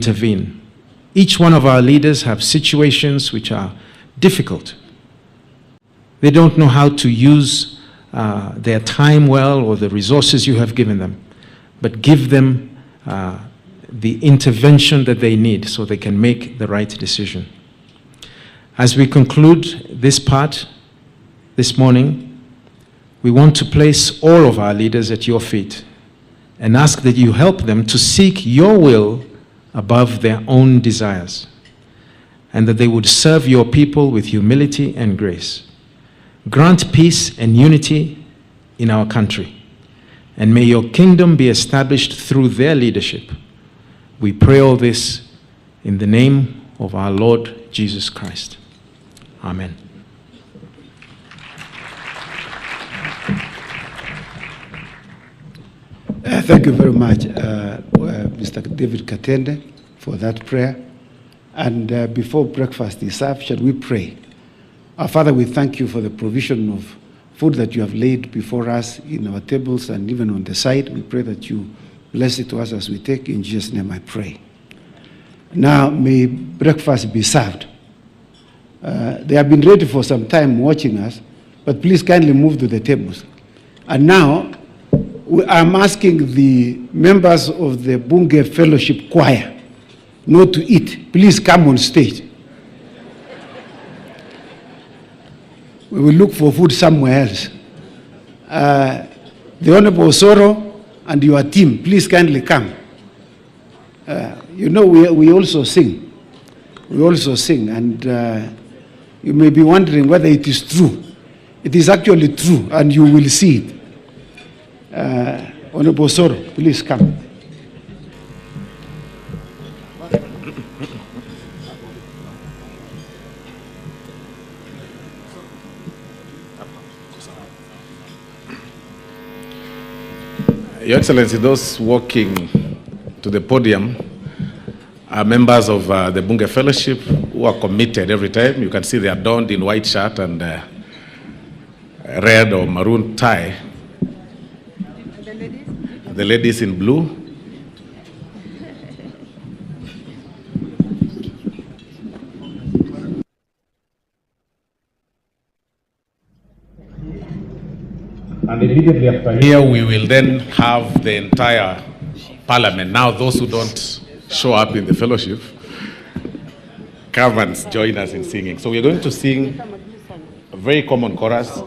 intervene. Each one of our leaders have situations which are difficult. They don't know how to use their time well or the resources you have given them, but give them the intervention that they need so they can make the right decision. As we conclude this part this morning, we want to place all of our leaders at your feet and ask that you help them to seek your will above their own desires, and that they would serve your people with humility and grace. Grant peace and unity in our country, and may your kingdom be established through their leadership. We pray all this in the name of our Lord Jesus Christ. Amen. Thank you very much, Mr. David Katende, for that prayer. And before breakfast is served, shall we pray? Our Father, we thank you for the provision of food that you have laid before us in our tables and even on the side. We pray that you bless it to us as we take. In Jesus' name I pray. Now may breakfast be served. They have been ready for some time watching us, but please kindly move to the tables. And now, I'm asking the members of the Bunge Fellowship Choir not to eat. Please come on stage. We will look for food somewhere else. The Honorable Osoro and your team, please kindly come. You know, we also sing. We also sing, and you may be wondering whether it is true. It is actually true, and you will see it. Honorable Osoro, please come. Your Excellency, those walking to the podium are members of the Bunge Fellowship who are committed every time. You can see they are donned in white shirt and red or maroon tie. The ladies in blue. And immediately after here, we will then have the entire parliament. Now, those who don't show up in the fellowship, come and join us in singing. So we're going to sing a very common chorus.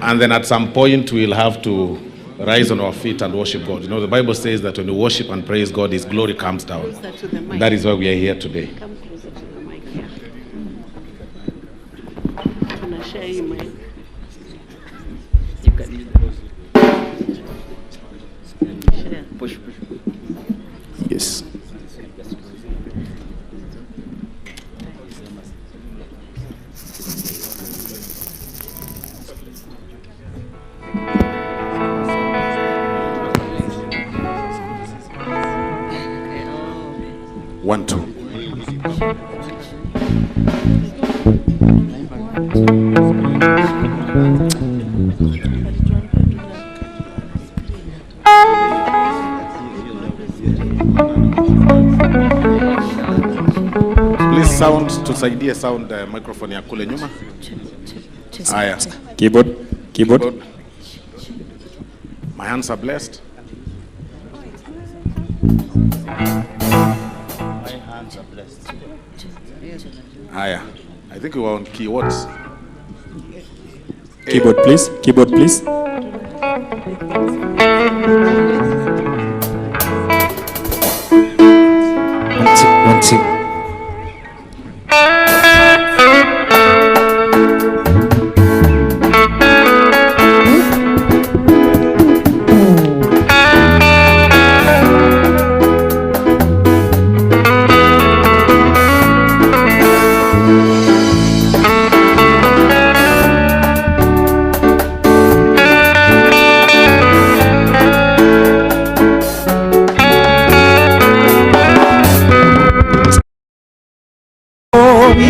And then at some point, we'll have to rise on our feet and worship God. You know, the Bible says that when you worship and praise God, His glory comes down. And that is why we are here today. Come closer to the mic, yeah. Can I share your mic? You can share. Push. Yes. One, two. Please sound, tusaidie sound microphone ya kule nyuma. Aya. Keyboard. My hands are blessed. Aya. I think we were on keywords. Keyboard, please. Keyboard, please. One, two.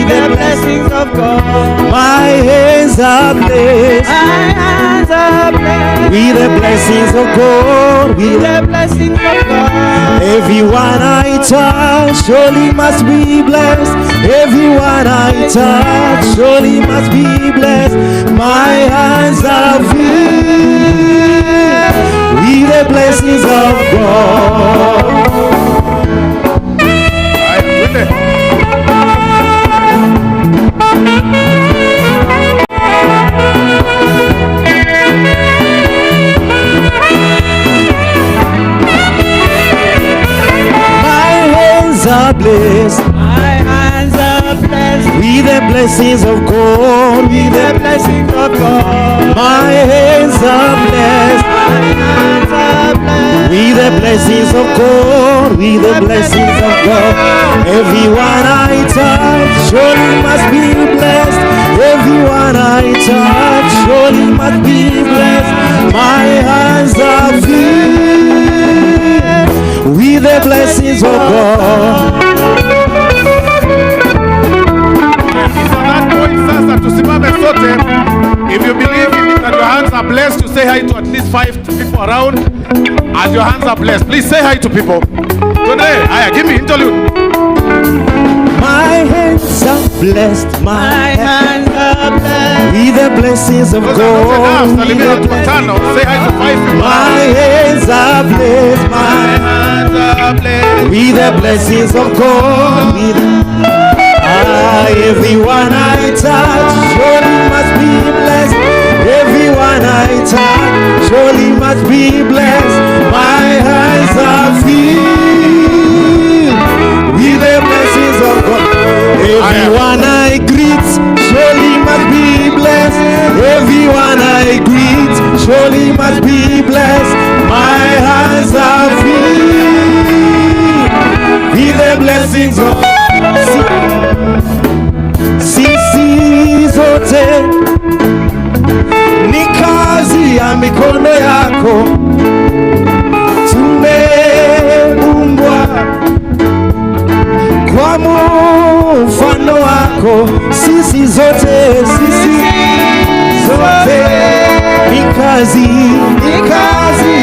The blessings of God. My hands are blessed. My hands are blessed. with the blessings of God, with the blessings of God. everyone I touch surely must be blessed. Everyone I touch surely must be blessed. My hands are filled with the blessings of God. Blessed. My hands are blessed with the blessings of God, with the blessings of God. My hands are blessed. My hands are blessed with the blessings of God, with the blessings of God. Everyone I touch surely must be blessed. Everyone I touch surely must be blessed. My hands are filled with the blessings of God. If you believe that your hands are blessed, you say hi to at least 5 people around. As your hands are blessed, please say hi to people. Today, give me interlude. My hands are blessed. My hands are blessed with the blessings of God. Say hi to 5 people. My hands are blessed. My hands are blessed with the blessings of God. Everyone I touch surely must be blessed. Everyone I touch surely must be blessed. My hands are filled with the blessings of God. Everyone I greet surely must be blessed. Everyone I greet surely must be blessed. My hands are filled with the blessings of God. Sisi zote ni kazi ya mikono yako, tumeumbwa kwa mfano wako. Sisi zote ni kazi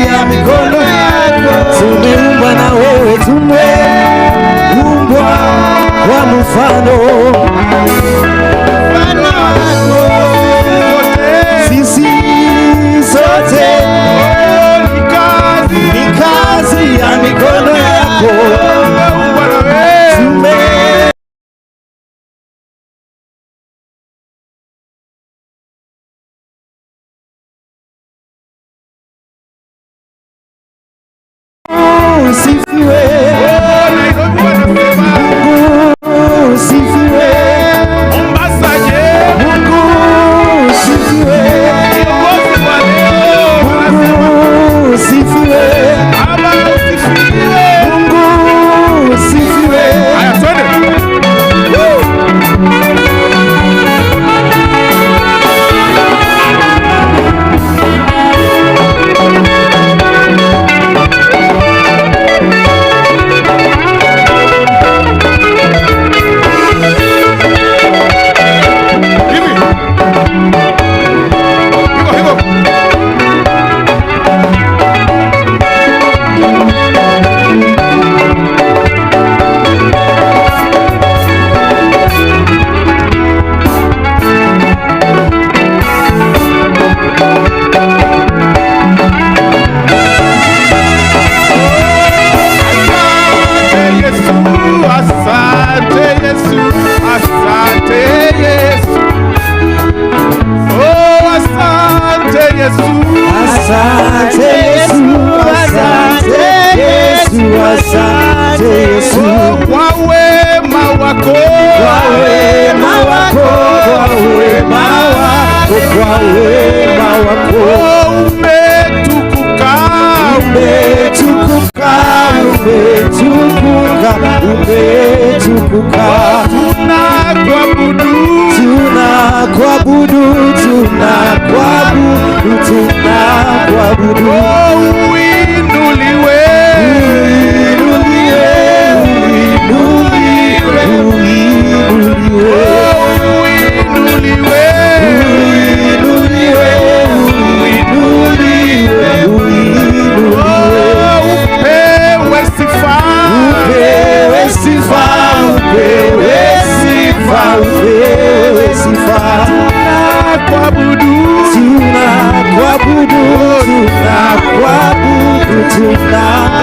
ya mikono yako, tumeumbwa na wewe, tumeumbwa kwa mfano wako. Sisi sote ni kazi ya mikono yako, usifiwe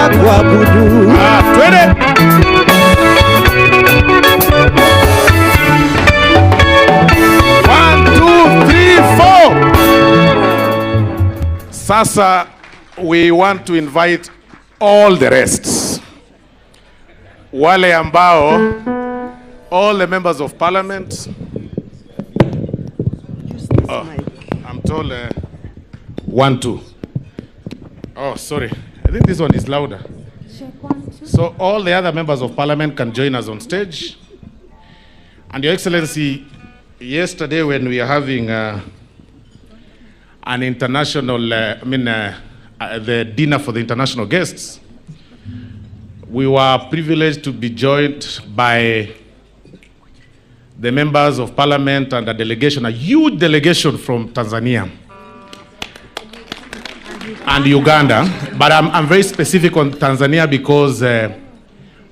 kuabudu. Twende. One, two, three, four. Sasa we want to invite all the rest. Wale ambao, all the members of parliament. Oh, I'm told 1, 2. Oh, sorry. I think this one is louder. So all the other members of parliament can join us on stage. And Your Excellency, yesterday when we were having an international, the dinner for the international guests, we were privileged to be joined by the members of parliament and a delegation, a huge delegation from Tanzania and Uganda. But I'm very specific on Tanzania because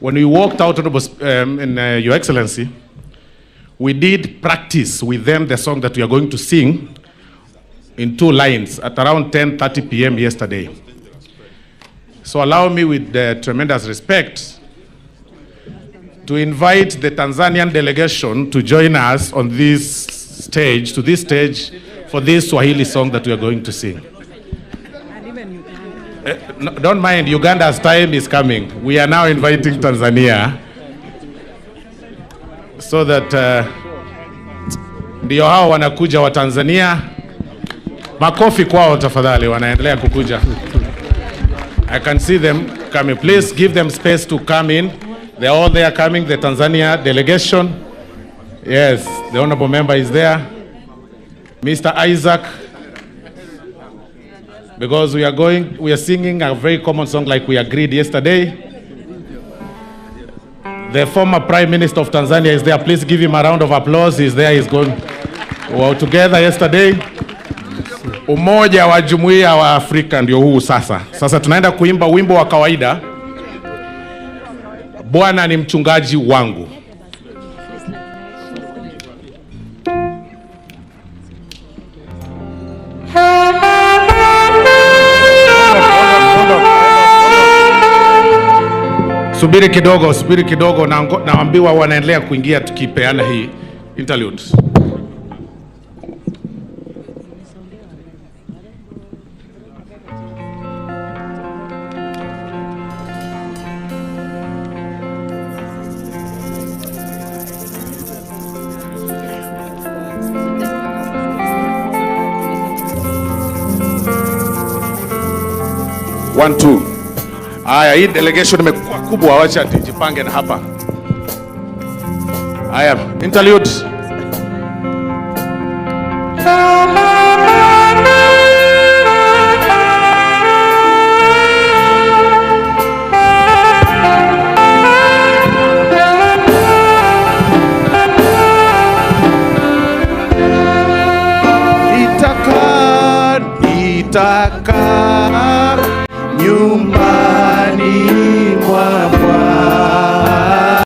when we walked out in Your Excellency, we did practice with them the song that we are going to sing in 2 lines at around 10:30 p.m. yesterday. So allow me, with tremendous respect, to invite the Tanzanian delegation to join us on this stage, for this Swahili song that we are going to sing. No, don't mind, Uganda's time is coming. We are now inviting Tanzania so that ndio hao wanakuja wa Tanzania. Makofi kwao tafadhali, wanaendelea kukuja. I can see them coming. Please give them space to come in. They're all there coming, the Tanzania delegation. Yes, the honorable member is there. Mr. Isaac. Because we are singing a very common song like we agreed yesterday. The former Prime Minister of Tanzania is there. Please give him a round of applause. He's there, he's going. We were together yesterday. Umoja wa Jumuiya wa Afrika ndio huu sasa. Sasa tunaenda kuimba wimbo wa kawaida. Bwana ni mchungaji wangu. Subiri kidogo, naambiwa wanaendelea kuingia tukipeana hii interlude. One, two. Haya, hii delegation imekuwa kubwa, wacha tujipange na hapa. Haya, interlude. Nitaka nyumbani mwa Bwana.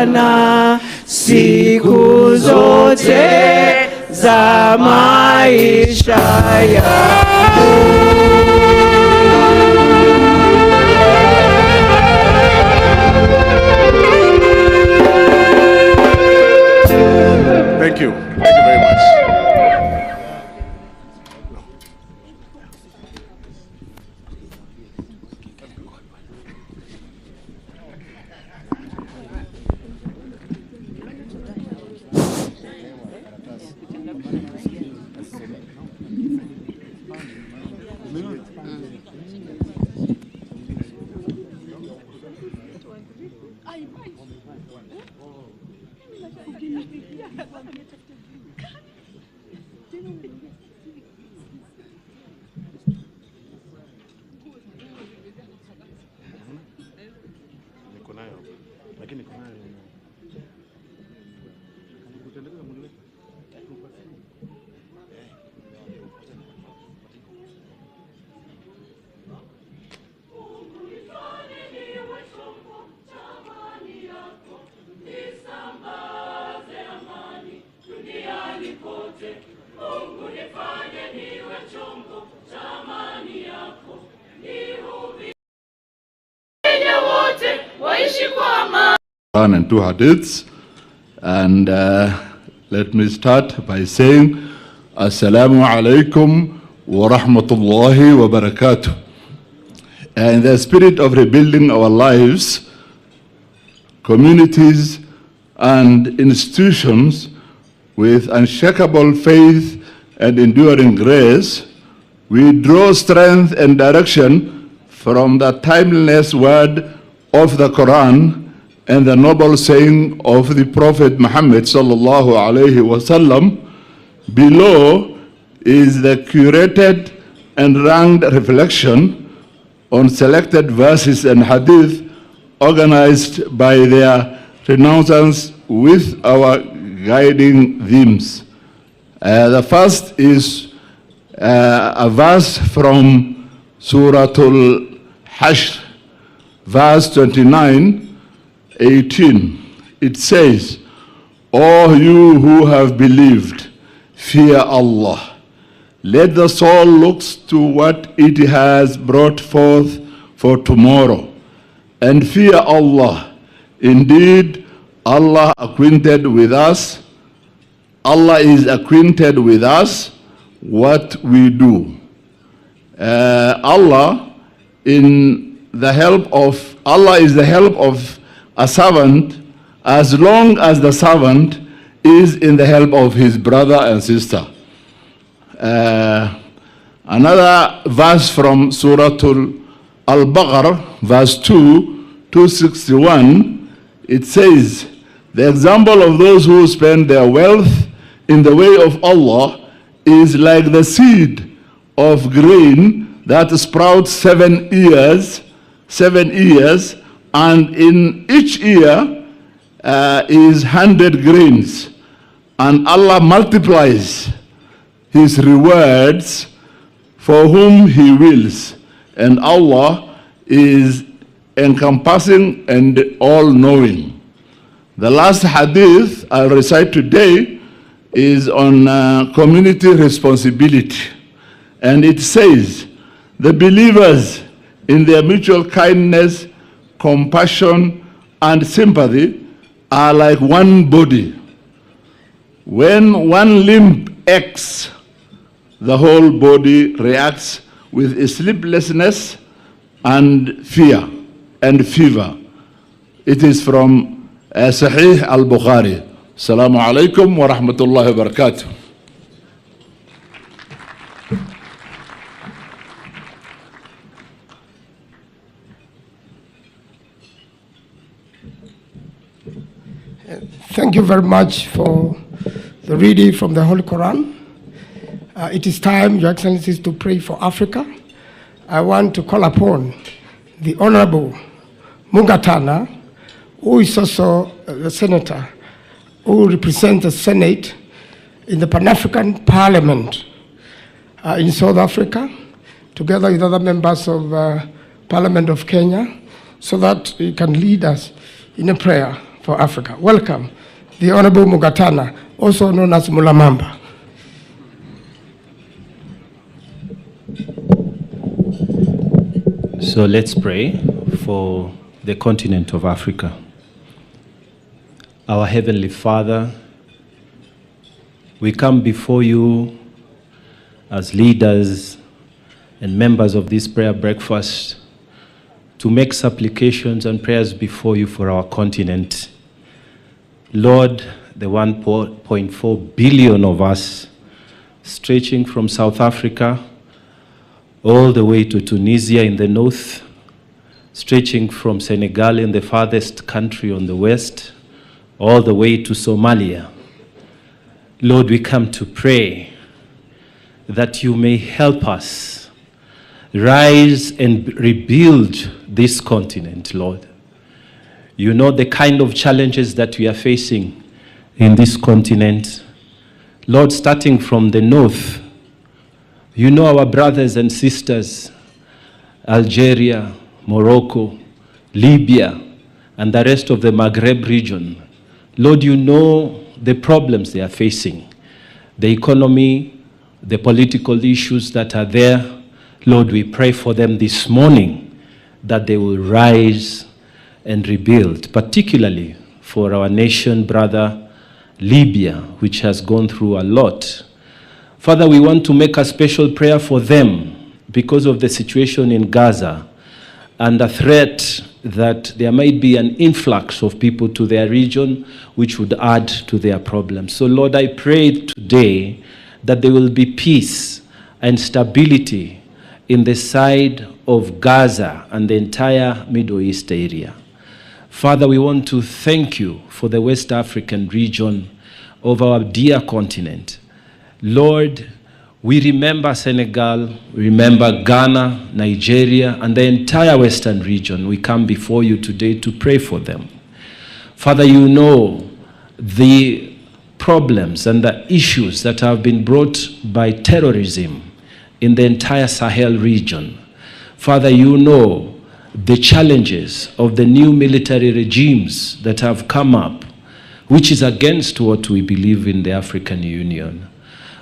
Bwana siku zote za maisha yangu. Thank you. Thank you very much. And 2 hadiths, and let me start by saying Assalamu alaikum wa rahmatullahi wa barakatuh. In the spirit of rebuilding our lives, communities and institutions with unshakable faith and enduring grace, we draw strength and direction from the timeless word of the Quran and the noble saying of the Prophet Muhammad sallallahu alaihi wasallam. Below is the curated and ranked reflection on selected verses and hadith organized by their renouncers with our guiding themes. The first is a verse from Surah Al-Hashr, verse 29, 18. It says, "O you who have believed, fear Allah. Let the soul look to what it has brought forth for tomorrow, and fear Allah. Indeed, Allah acquainted with us. Allah is acquainted with us what we do." Allah is the help of a servant as long as the servant is in the help of his brother and sister. Another verse from Surah Al-Baqarah, verse 261, it says, "The example of those who spend their wealth in the way of Allah is like the seed of grain that sprouts 7 years, and in each ear is 100 grains, and Allah multiplies his rewards for whom he wills, and Allah is encompassing and all-knowing." The last hadith I'll recite today is on community responsibility, and it says, "The believers in their mutual kindness, compassion, and sympathy are like one body. When one limb aches, the whole body reacts with sleeplessness and fear and fever." It is from Sahih al-Bukhari. Assalamu alaikum wa rahmatullahi wa barakatuh. Thank you very much for the reading from the Holy Quran. It is time, Your Excellencies, to pray for Africa. I want to call upon the Honorable Mugatana, who is also the senator who represents the Senate in the Pan-African Parliament in South Africa, together with other members of Parliament of Kenya, so that he can lead us in a prayer for Africa. Welcome, the Honorable Mugatana, also known as Mulamamba. So let's pray for the continent of Africa. Our Heavenly Father, we come before you as leaders and members of this prayer breakfast to make supplications and prayers before you for our continent. Lord, the 1.4 billion of us, stretching from South Africa all the way to Tunisia in the north, stretching from Senegal in the farthest country on the west, all the way to Somalia. Lord, we come to pray that you may help us rise and rebuild this continent, Lord. You know the kind of challenges that we are facing in this continent. Lord, starting from the north, you know our brothers and sisters, Algeria, Morocco, Libya, and the rest of the Maghreb region. Lord, you know the problems they are facing, the economy, the political issues that are there. Lord, we pray for them this morning that they will rise and rebuild, particularly for our nation brother Libya, which has gone through a lot. Father, we want to make a special prayer for them because of the situation in Gaza and the threat that there might be an influx of people to their region which would add to their problems. So Lord, I pray today that there will be peace and stability in the side of Gaza and the entire Middle East area. Father, we want to thank you for the West African region of our dear continent. Lord, we remember Senegal, we remember Ghana, Nigeria, and the entire Western region. We come before you today to pray for them. Father, you know the problems and the issues that have been brought by terrorism in the entire Sahel region. Father, you know the challenges of the new military regimes that have come up, which is against what we believe in the African Union.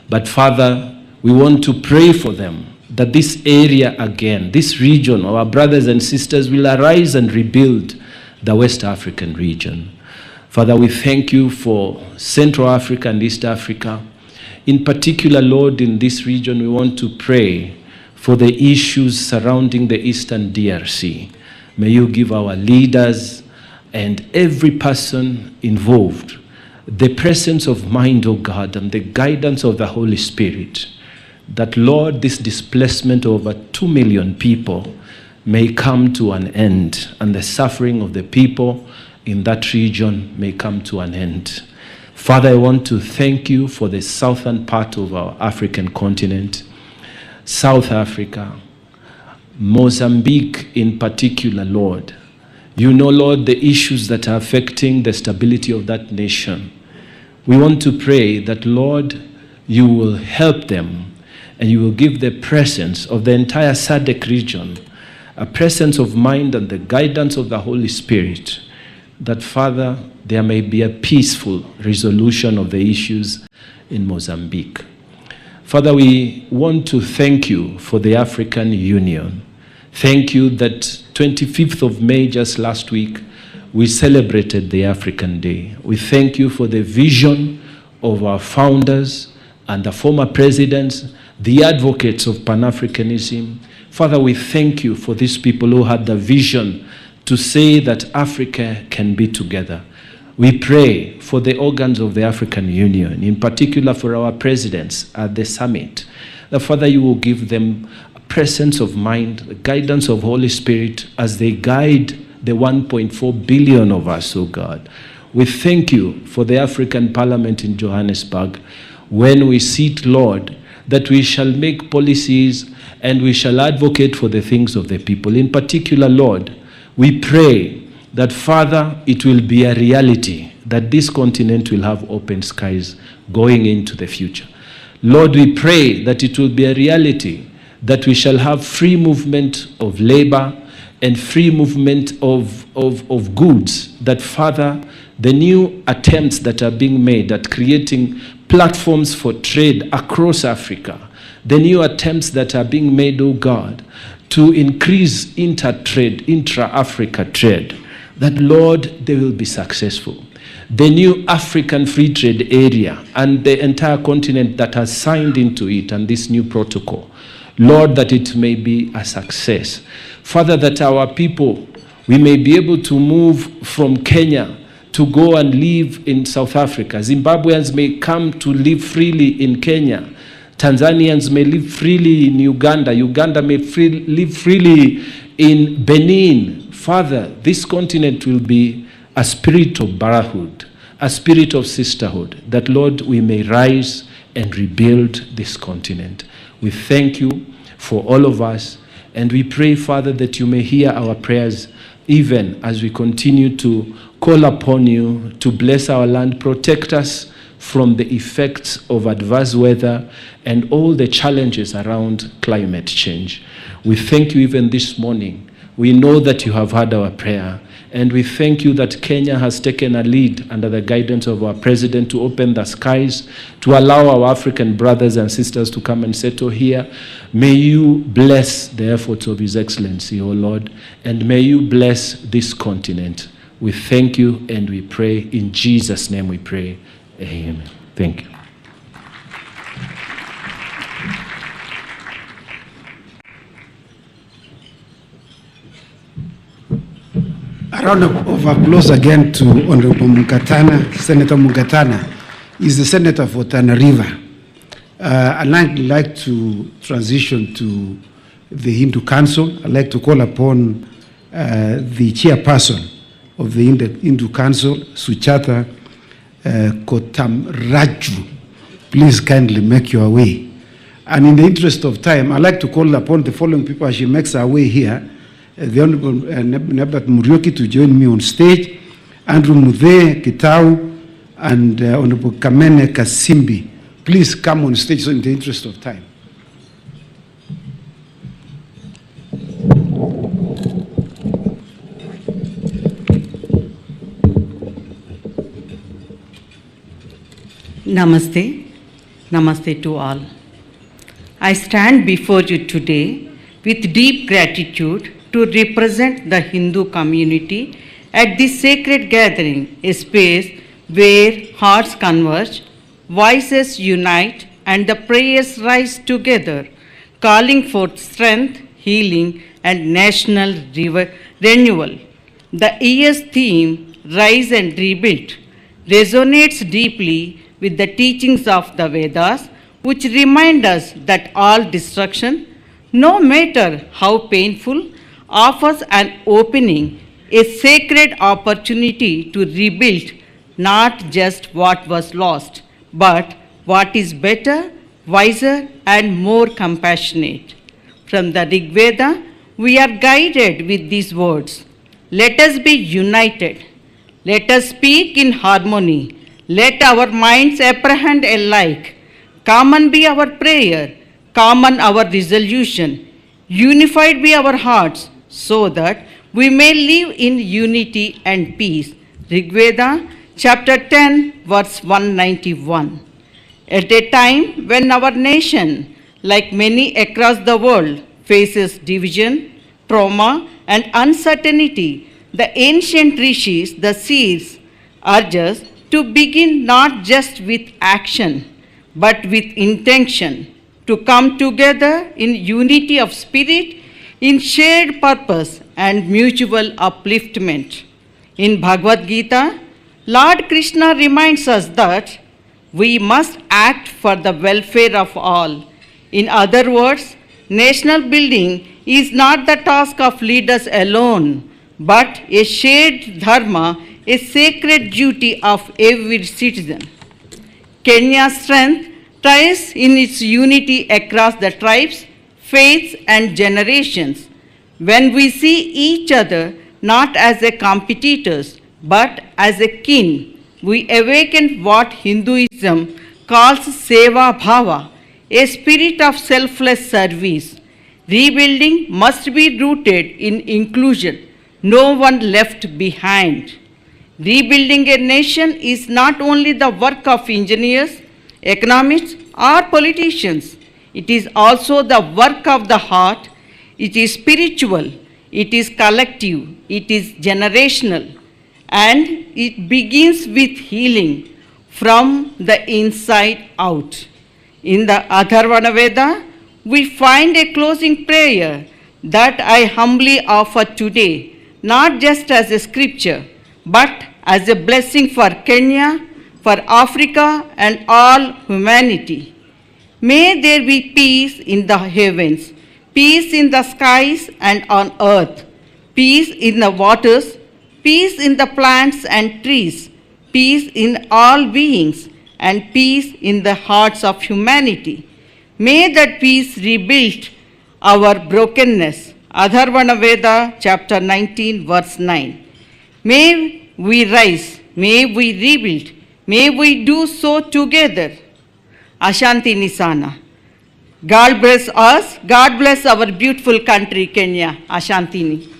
But Father, we want to pray for them, that this area again, this region, our brothers and sisters will arise and rebuild the West African region. Father, we thank you for Central Africa and East Africa. In particular, Lord, in this region, we want to pray for the issues surrounding the Eastern DRC. May you give our leaders and every person involved the presence of mind, O God, and the guidance of the Holy Spirit, that, Lord, this displacement of over 2 million people may come to an end, and the suffering of the people in that region may come to an end. Father, I want to thank you for the southern part of our African continent, South Africa, Mozambique in particular, Lord. You know, Lord, the issues that are affecting the stability of that nation. We want to pray that, Lord, you will help them and you will give the presence of the entire SADC region, a presence of mind and the guidance of the Holy Spirit, that, Father, there may be a peaceful resolution of the issues in Mozambique. Father, we want to thank you for the African Union. Thank you that 25th of May, just last week, we celebrated the African Day. We thank you for the vision of our founders and the former presidents, the advocates of Pan-Africanism. Father, we thank you for these people who had the vision to say that Africa can be together. We pray for the organs of the African Union, in particular for our presidents at the summit, that, Father, you will give them a presence of mind, the guidance of Holy Spirit as they guide the 1.4 billion of us, oh God. We thank you for the African Parliament in Johannesburg, when we sit, Lord, that we shall make policies and we shall advocate for the things of the people. In particular, Lord, we pray that, Father, it will be a reality that this continent will have open skies going into the future. Lord, we pray that it will be a reality that we shall have free movement of labor and free movement of goods, that Father, the new attempts that are being made at creating platforms for trade across Africa, the new attempts that are being made, oh God, to increase intra-Africa trade, that Lord, they will be successful. The new African Free Trade Area and the entire continent that has signed into it and this new protocol, Lord, that it may be a success. Father, that our people, we may be able to move from Kenya to go and live in South Africa. Zimbabweans may come to live freely in Kenya. Tanzanians may live freely in Uganda. Uganda may live freely in Benin. Father, this continent will be a spirit of brotherhood, a spirit of sisterhood, that, Lord, we may rise and rebuild this continent. We thank you for all of us, and we pray, Father, that you may hear our prayers even as we continue to call upon you to bless our land, protect us from the effects of adverse weather and all the challenges around climate change. We thank you even this morning. We know that you have heard our prayer, and we thank you that Kenya has taken a lead under the guidance of our president to open the skies, to allow our African brothers and sisters to come and settle here. May you bless the efforts of His Excellency, O Lord, and may you bless this continent. We thank you and we pray. In Jesus' name we pray. Amen. Thank you. A round of applause again to Honorable Mugatana. Senator Mugatana is the senator for Tana River. I'd like to transition to the Hindu Council. I'd like to call upon the chairperson of the Hindu Council, Suchata Kotamraju. Please kindly make your way. And in the interest of time, I'd like to call upon the following people as she makes her way here. The Honorable Nebat Murioki to join me on stage, Andrew Muthe Kitau, and Honorable Kamene Kasimbi. Please come on stage, so in the interest of time. Namaste. Namaste to all. I stand before you today with deep gratitude to represent the Hindu community at this sacred gathering, a space where hearts converge, voices unite, and the prayers rise together, calling forth strength, healing, and national renewal. The year's theme, Rise and Rebuild, resonates deeply with the teachings of the Vedas, which remind us that all destruction, no matter how painful, offers an opening, a sacred opportunity to rebuild not just what was lost, but what is better, wiser, and more compassionate. From the Rig Veda, we are guided with these words: let us be united, let us speak in harmony, let our minds apprehend alike, common be our prayer, common our resolution, unified be our hearts, so that we may live in unity and peace. Rig Veda, chapter 10, verse 191. At a time when our nation, like many across the world, faces division, trauma, and uncertainty, the ancient rishis, the seers, urge us to begin not just with action, but with intention, to come together in unity of spirit, in shared purpose and mutual upliftment. In Bhagavad Gita, Lord Krishna reminds us that we must act for the welfare of all. In other words, national building is not the task of leaders alone, but a shared dharma, a sacred duty of every citizen. Kenya's strength lies in its unity across the tribes, faiths, and generations. When we see each other not as a competitors, but as a kin, we awaken what Hinduism calls seva bhava, a spirit of selfless service. Rebuilding must be rooted in inclusion, no one left behind. Rebuilding a nation is not only the work of engineers, economists, or politicians. It is also the work of the heart. It is spiritual, it is collective, it is generational, and it begins with healing from the inside out. In the Atharvana Veda, we find a closing prayer that I humbly offer today, not just as a scripture, but as a blessing for Kenya, for Africa, and all humanity. May there be peace in the heavens, peace in the skies and on earth, peace in the waters, peace in the plants and trees, peace in all beings, and peace in the hearts of humanity. May that peace rebuild our brokenness. Atharvana Veda, chapter 19, verse 9. May we rise, may we rebuild, may we do so together. Ashanti Nisana. God bless us, God bless our beautiful country, Kenya. Ashantini.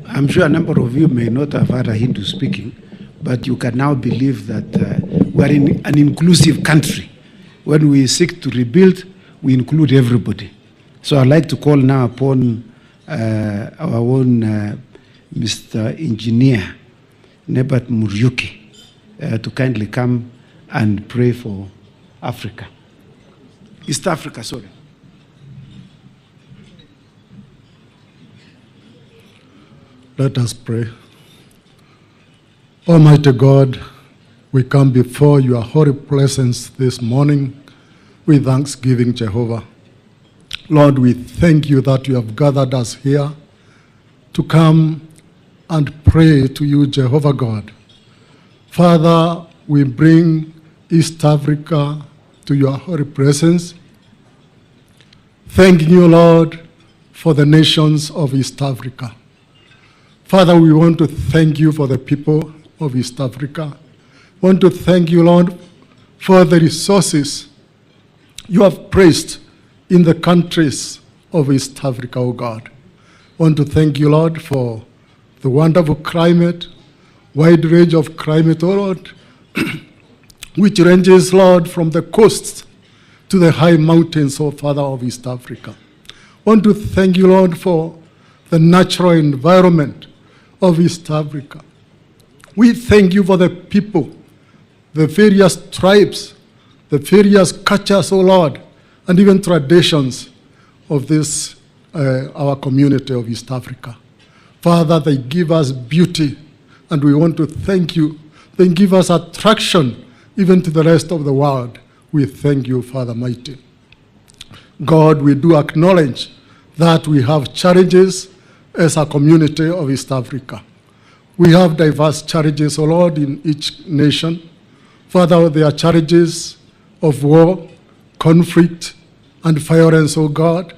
I'm sure a number of you may not have heard a Hindu speaking, but you can now believe that we are in an inclusive country. When we seek to rebuild, we include everybody. So I'd like to call now upon our own Mr. Engineer, Nebat Muriuki, to kindly come and pray for Africa. East Africa, sorry. Let us pray. Almighty God, we come before your holy presence this morning with thanksgiving, Jehovah. Lord, we thank you that you have gathered us here to come and pray to you, Jehovah God. Father, we bring East Africa to your holy presence. Thanking you, Lord, for the nations of East Africa. Father, we want to thank you for the people of East Africa. We want to thank you, Lord, for the resources you have placed in the countries of East Africa, O God. We want to thank you, Lord, for the wonderful climate, wide range of climate, O Lord, which ranges, Lord, from the coasts to the high mountains, O Father, of East Africa. We want to thank you, Lord, for the natural environment of East Africa. We thank you for the people, the various tribes, the various cultures, O Lord, and even traditions of this, our community of East Africa. Father, they give us beauty, and we want to thank you. They give us attraction even to the rest of the world. We thank you, Father Mighty. God, we do acknowledge that we have challenges as a community of East Africa. We have diverse challenges, O Lord, in each nation. Father, there are challenges of war, conflict, and violence, O God.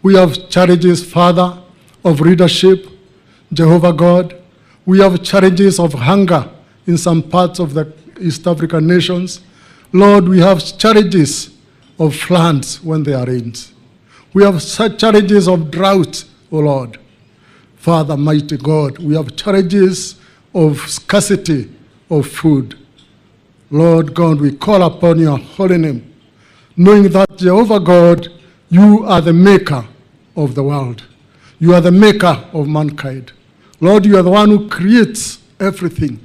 We have challenges, Father, of leadership, Jehovah God. We have challenges of hunger in some parts of the East African nations. Lord, we have challenges of floods when there rains. We have such challenges of drought, O Lord. Father, mighty God, we have challenges of scarcity of food. Lord God, we call upon your holy name, knowing that, Jehovah God, you are the maker of the world. You are the maker of mankind. Lord, you are the one who creates everything,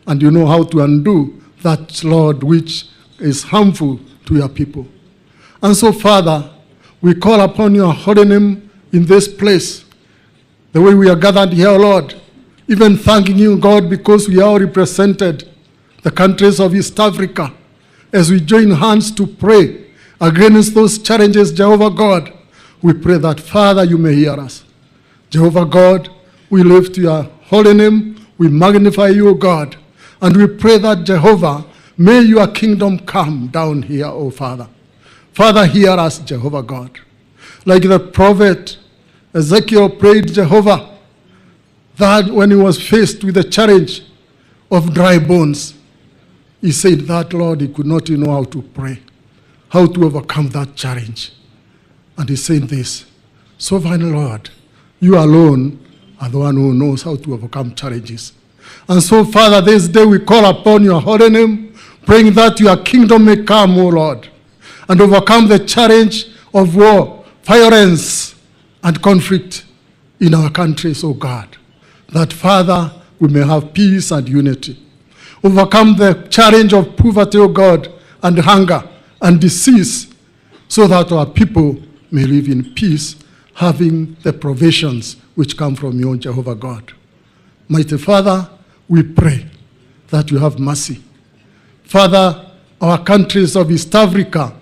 and you know how to undo that, Lord, which is harmful to your people. And so, Father, we call upon your holy name in this place, the way we are gathered here, Lord, even thanking you, God, because we are represented the countries of East Africa as we join hands to pray against those challenges, Jehovah God. We pray that, Father, you may hear us. Jehovah God, we lift your holy name, we magnify you, God, and we pray that, Jehovah, may your kingdom come down here, O Father. Father, hear us, Jehovah God. Like the prophet Ezekiel prayed, Jehovah, that when he was faced with the challenge of dry bones, he said that, Lord, he could not know how to pray, how to overcome that challenge. And he said this, Sovereign Lord, you alone are the one who knows how to overcome challenges. And so, Father, this day we call upon your holy name, praying that your kingdom may come, O Lord, and overcome the challenge of war, violence, and conflict in our countries, O God. That, Father, we may have peace and unity. Overcome the challenge of poverty, O God, and hunger and disease, so that our people may live in peace, having the provisions which come from you, Jehovah God. Mighty Father, we pray that you have mercy. Father, our countries of East Africa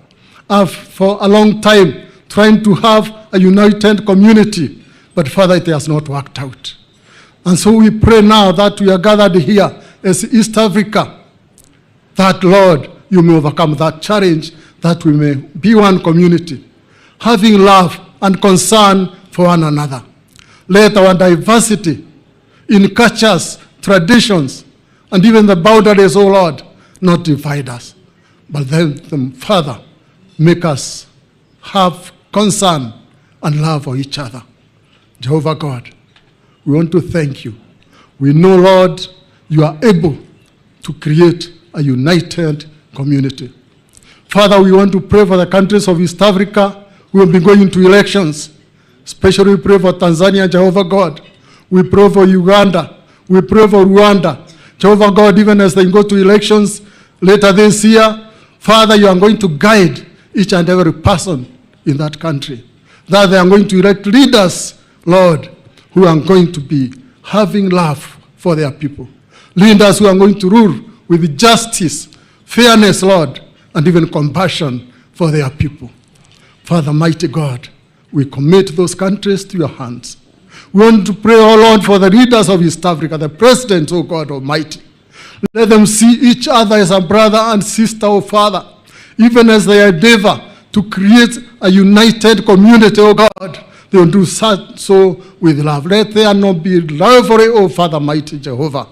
have for a long time trying to have a united community, but Father, it has not worked out. And so we pray now that we are gathered here as East Africa, that, Lord, you may overcome that challenge, that we may be one community, having love and concern for one another. Let our diversity in cultures, traditions, and even the boundaries, O Lord, not divide us, but then, Father, make us have concern and love for each other. Jehovah God, we want to thank you. We know, Lord, you are able to create a united community. Father, we want to pray for the countries of East Africa who will be going into elections. Especially we pray for Tanzania, Jehovah God. We pray for Uganda. We pray for Rwanda. Jehovah God, even as they go to elections later this year, Father, you are going to guide each and every person in that country. That they are going to elect leaders, Lord, who are going to be having love for their people. Leaders who are going to rule with justice, fairness, Lord, and even compassion for their people. Father, mighty God, we commit those countries to your hands. We want to pray, oh Lord, for the leaders of East Africa, the presidents, oh God Almighty. Let them see each other as a brother and sister, oh Father, even as they endeavor to create a united community, oh God. They will do so with love. Let there not be rivalry, oh Father, mighty Jehovah,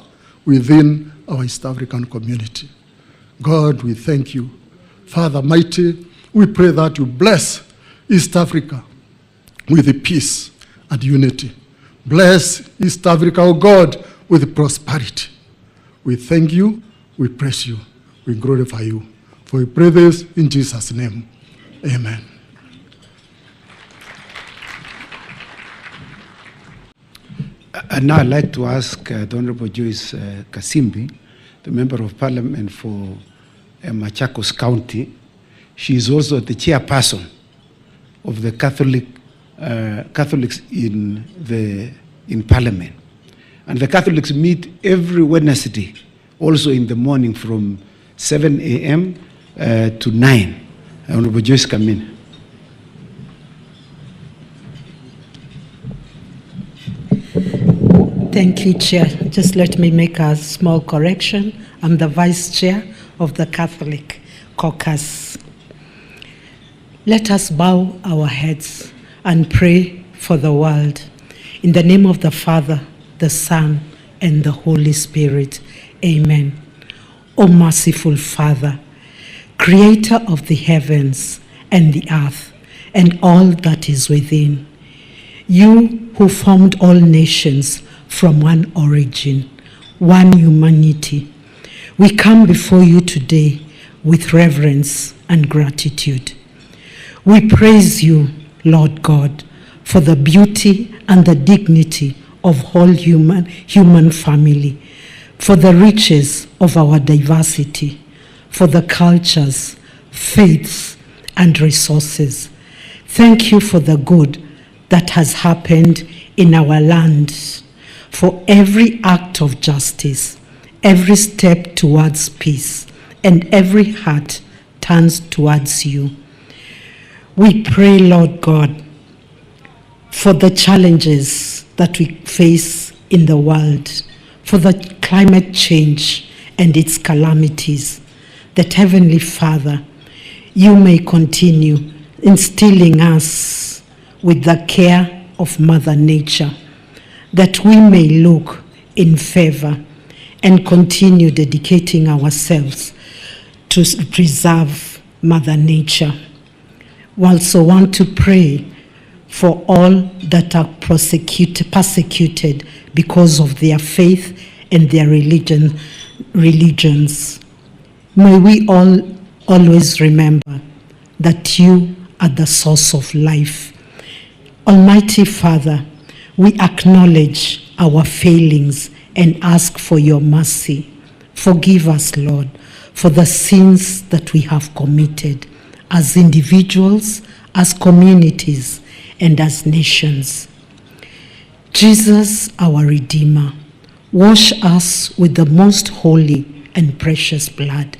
within our East African community. God, we thank you. Father, mighty, we pray that you bless East Africa with peace and unity. Bless East Africa, oh God, with prosperity. We thank you, we praise you, we glorify you. For we pray this in Jesus' name. Amen. And now I'd like to ask the Honorable Joyce Kasimbi, the Member of Parliament for Machakos County. She is also the chairperson of the Catholics in Parliament. And the Catholics meet every Wednesday, also in the morning from 7 a.m. To 9. Honorable Joyce, come in. Thank you, Chair. Just let me make a small correction. I'm the Vice Chair of the Catholic Caucus. Let us bow our heads and pray for the world. In the name of the Father, the Son, and the Holy Spirit. Amen. O merciful Father, Creator of the heavens and the earth, and all that is within, you who formed all nations from one origin, one humanity, we come before you today with reverence and gratitude. We praise you, Lord God, for the beauty and the dignity of whole human family, for the riches of our diversity, for the cultures, faiths, and resources. Thank you for the good that has happened in our land, for every act of justice, every step towards peace, and every heart turns towards you. We pray, Lord God, for the challenges that we face in the world, for the climate change and its calamities, that Heavenly Father, you may continue instilling us with the care of Mother Nature, that we may look in favor and continue dedicating ourselves to preserve Mother Nature. We also want to pray for all that are persecuted because of their faith and their religions. May we all always remember that you are the source of life. Almighty Father, we acknowledge our failings and ask for your mercy. Forgive us, Lord, for the sins that we have committed as individuals, as communities, and as nations. Jesus, our Redeemer, wash us with the most holy and precious blood.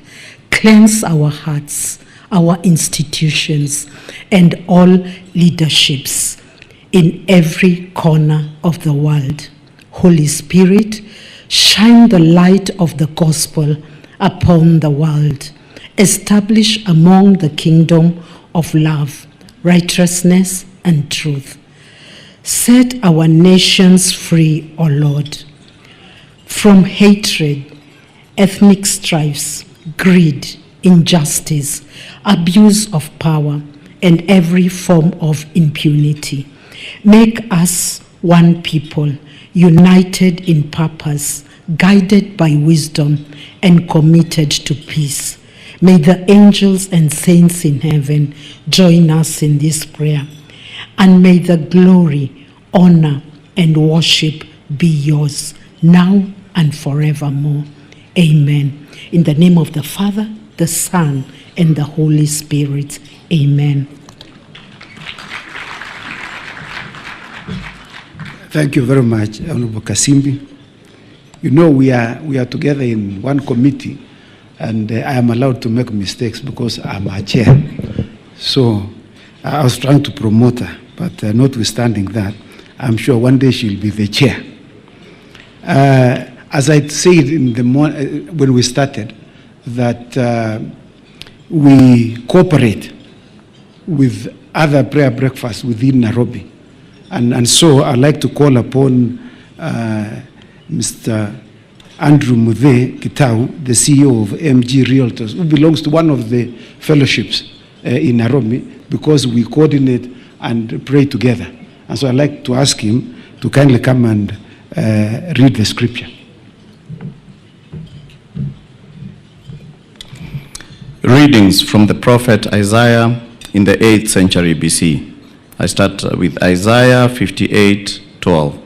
Cleanse our hearts, our institutions, and all leaderships in every corner of the world. Holy Spirit, shine the light of the gospel upon the world. Establish among the kingdom of love, righteousness, and truth. Set our nations free, O Lord, from hatred, ethnic strifes, greed, injustice, abuse of power, and every form of impunity. Make us one people, united in purpose, guided by wisdom, and committed to peace. May the angels and saints in heaven join us in this prayer. And may the glory, honor, and worship be yours, now and forevermore. Amen. In the name of the Father, the Son, and the Holy Spirit. Amen. Thank you very much, Honorable Kasimbi. You know, we are together in one committee, and I am allowed to make mistakes because I'm a chair. So I was trying to promote her, but notwithstanding that, I'm sure one day she'll be the chair. As I said in the when we started, that we cooperate with other prayer breakfasts within Nairobi. And so I'd like to call upon Mr. Andrew Muthe Kitau, the CEO of MG Realtors, who belongs to one of the fellowships in Nairobi, because we coordinate and pray together. And so I'd like to ask him to kindly come and read the scripture. Readings from the prophet Isaiah in the 8th century BC. I start with Isaiah 58:12.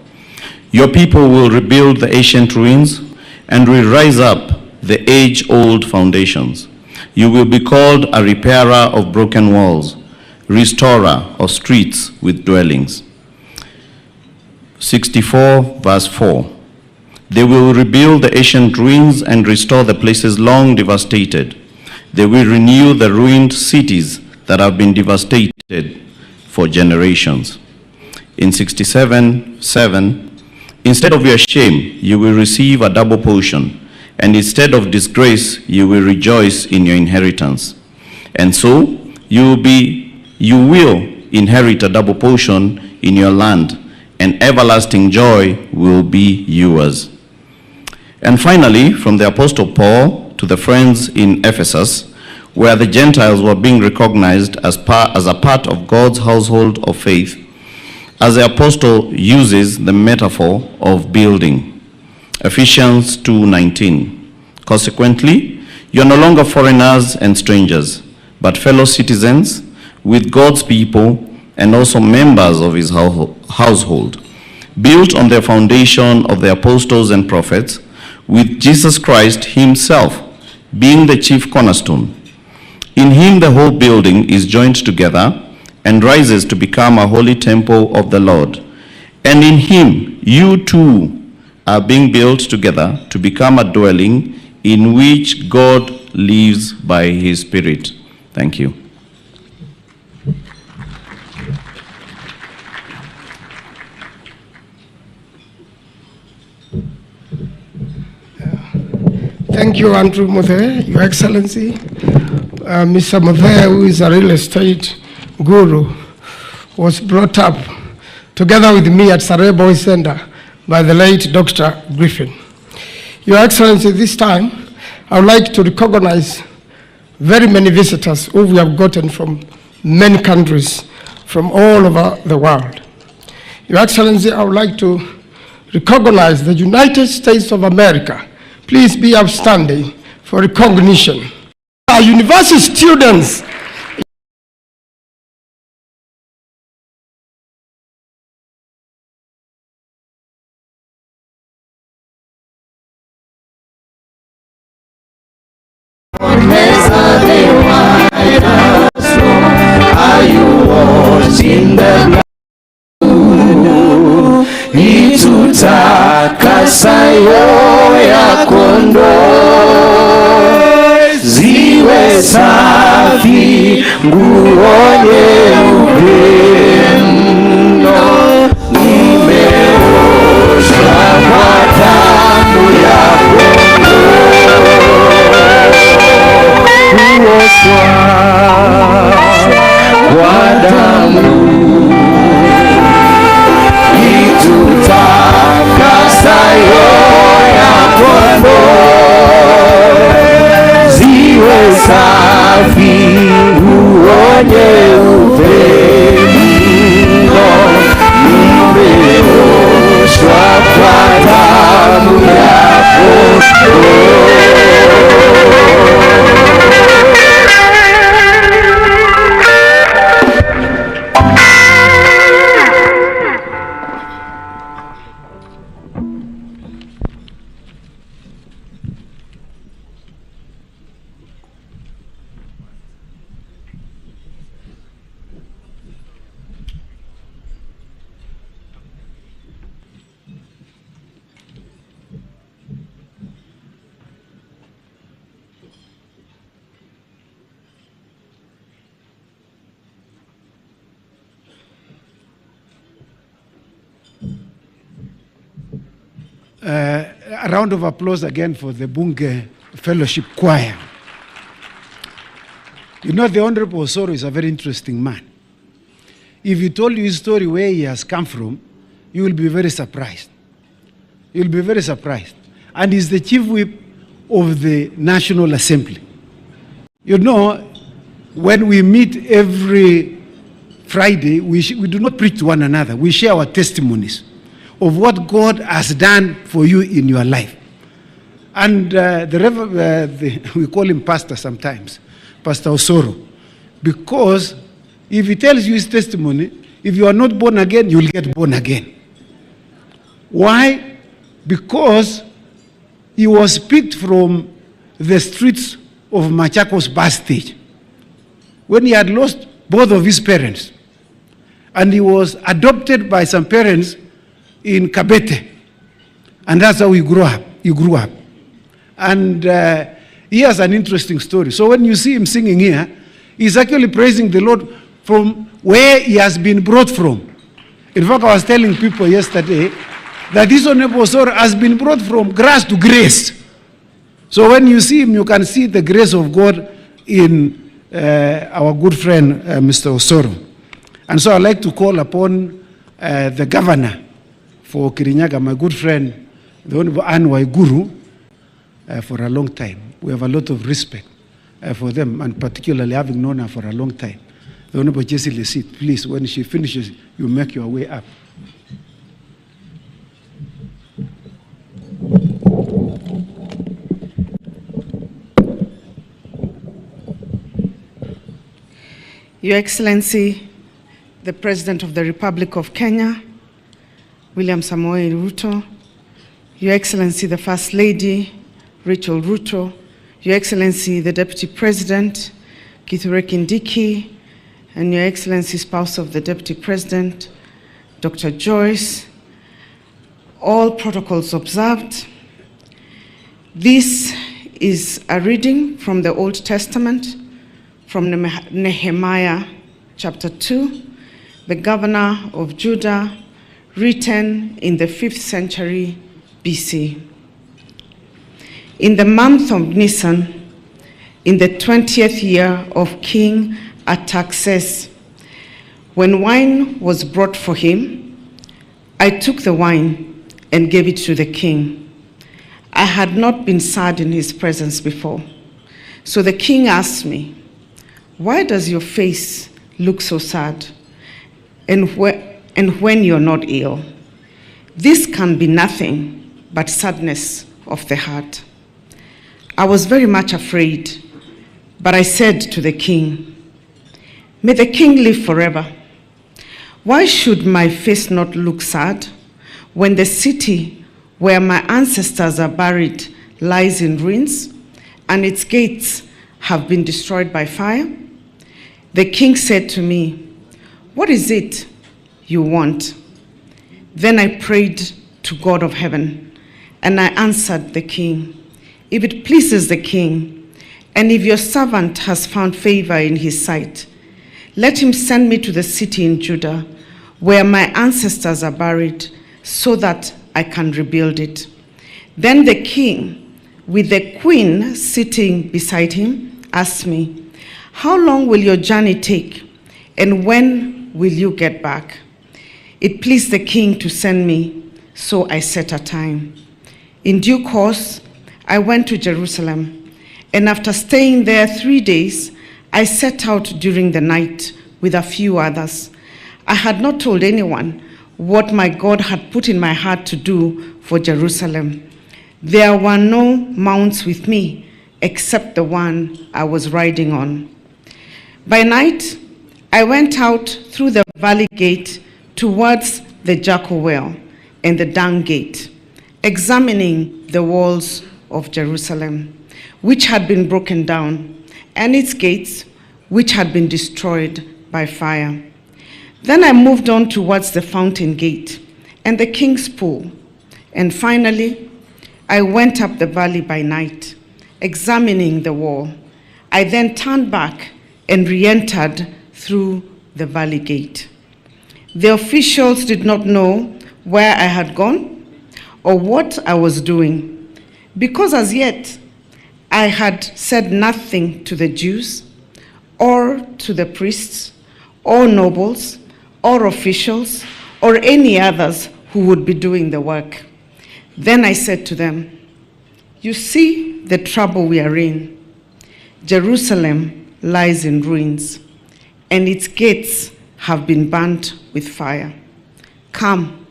Your people will rebuild the ancient ruins and will rise up the age-old foundations. You will be called a repairer of broken walls, restorer of streets with dwellings. 64 verse 4. They will rebuild the ancient ruins and restore the places long devastated. They will renew the ruined cities that have been devastated for generations. In 67:7, instead of your shame, you will receive a double portion, and instead of disgrace, you will rejoice in your inheritance. And so you will inherit a double portion in your land, and everlasting joy will be yours. And finally, from the Apostle Paul to the friends in Ephesus, where the Gentiles were being recognized as a part of God's household of faith, as the apostle uses the metaphor of building. Ephesians 2:19. Consequently, you are no longer foreigners and strangers, but fellow citizens with God's people and also members of his household, built on the foundation of the apostles and prophets, with Jesus Christ himself being the chief cornerstone. In him the whole building is joined together and rises to become a holy temple of the Lord. And in him you too are being built together to become a dwelling in which God lives by his Spirit. Thank you. Thank you, Andrew Muthe, Your Excellency. Mr. Muthe, who is a real estate guru, was brought up together with me at Sarai Boys Center by the late Dr. Griffin. Your Excellency, this time, I would like to recognize very many visitors who we have gotten from many countries from all over the world. Your Excellency, I would like to recognize the United States of America. Please be outstanding for recognition. Our university students, are you watching the itutakasayo ya kondoo ziwe safi, nguo nyeupe mno, nimeoshwa kwa damu ya kondoo, kuoshwa kwa damu itutakasayo ya kondoo ziwe safi, nguo nyeupe mno, nimeoshwa kwa damu ya kondoo. A round of applause again for the Bunge Fellowship Choir. You know, the Honorable Osoro is a very interesting man. If he told you his story, where he has come from, you will be very surprised. You will be very surprised. And he's the chief whip of the National Assembly. You know, when we meet every Friday, we do not preach to one another. We share our testimonies of what God has done for you in your life. And we call him Pastor sometimes, Pastor Osoro, because if he tells you his testimony, if you are not born again, you will get born again. Why? Because he was picked from the streets of Machakos bus stage when he had lost both of his parents. And he was adopted by some parents in Kabete, and that's how he grew up. And he has an interesting story. So when you see him singing here, he's actually praising the Lord from where he has been brought from. In fact, I was telling people yesterday that this Honorable Osoro has been brought from grass to grace. So when you see him, you can see the grace of God in our good friend, Mr. Osoro. And so I'd like to call upon the governor for Kirinyaga, my good friend, the Honorable Anne Waiguru, for a long time. We have a lot of respect for them, and particularly having known her for a long time. The Honorable Jessie Lesit, please, when she finishes, you make your way up. Your Excellency, the President of the Republic of Kenya, William Samoei Ruto, Your Excellency, the First Lady, Rachel Ruto, Your Excellency, the Deputy President, KISII Kindiki, and Your Excellency, spouse of the Deputy President, Dr. Joyce, all protocols observed. This is a reading from the Old Testament, from Nehemiah chapter 2, the governor of Judah, written in the 5th century BC. In the month of Nisan, in the 20th year of King Artaxerxes, when wine was brought for him, I took the wine and gave it to the king. I had not been sad in his presence before. So the king asked me, "Why does your face look so sad? And when you're not ill? This can be nothing but sadness of the heart." I was very much afraid, but I said to the king, "May the king live forever. Why should my face not look sad when the city where my ancestors are buried lies in ruins and its gates have been destroyed by fire?" The king said to me, "What is it you want?" Then I prayed to God of heaven, and I answered the king, "If it pleases the king, and if your servant has found favor in his sight, let him send me to the city in Judah where my ancestors are buried, so that I can rebuild it." Then the king, with the queen sitting beside him, asked me, "How long will your journey take, and when will you get back?" It pleased the king to send me, so I set a time. In due course, I went to Jerusalem, and after staying there 3 days, I set out during the night with a few others. I had not told anyone what my God had put in my heart to do for Jerusalem. There were no mounts with me except the one I was riding on. By night, I went out through the valley gate towards the jackal well and the dung gate, examining the walls of Jerusalem, which had been broken down, and its gates, which had been destroyed by fire. Then I moved on towards the fountain gate and the king's pool, and finally, I went up the valley by night, examining the wall. I then turned back and re-entered through the valley gate. The officials did not know where I had gone or what I was doing, because as yet I had said nothing to the Jews or to the priests or nobles or officials or any others who would be doing the work. Then I said to them, "You see the trouble we are in. Jerusalem lies in ruins, and its gates have been burnt with fire. Come,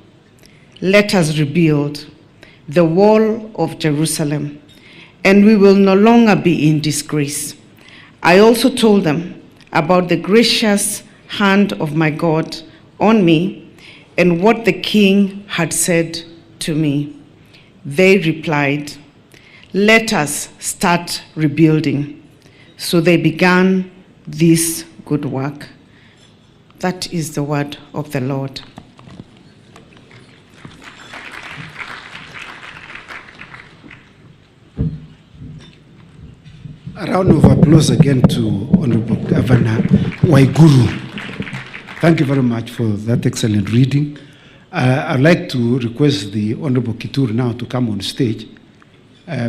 let us rebuild the wall of Jerusalem, and we will no longer be in disgrace." I also told them about the gracious hand of my God on me and what the king had said to me. They replied, "Let us start rebuilding." So they began this good work. That is the word of the Lord. A round of applause again to Honorable Governor Waiguru. Thank you very much for that excellent reading. I'd like to request the Honorable Kittur now to come on stage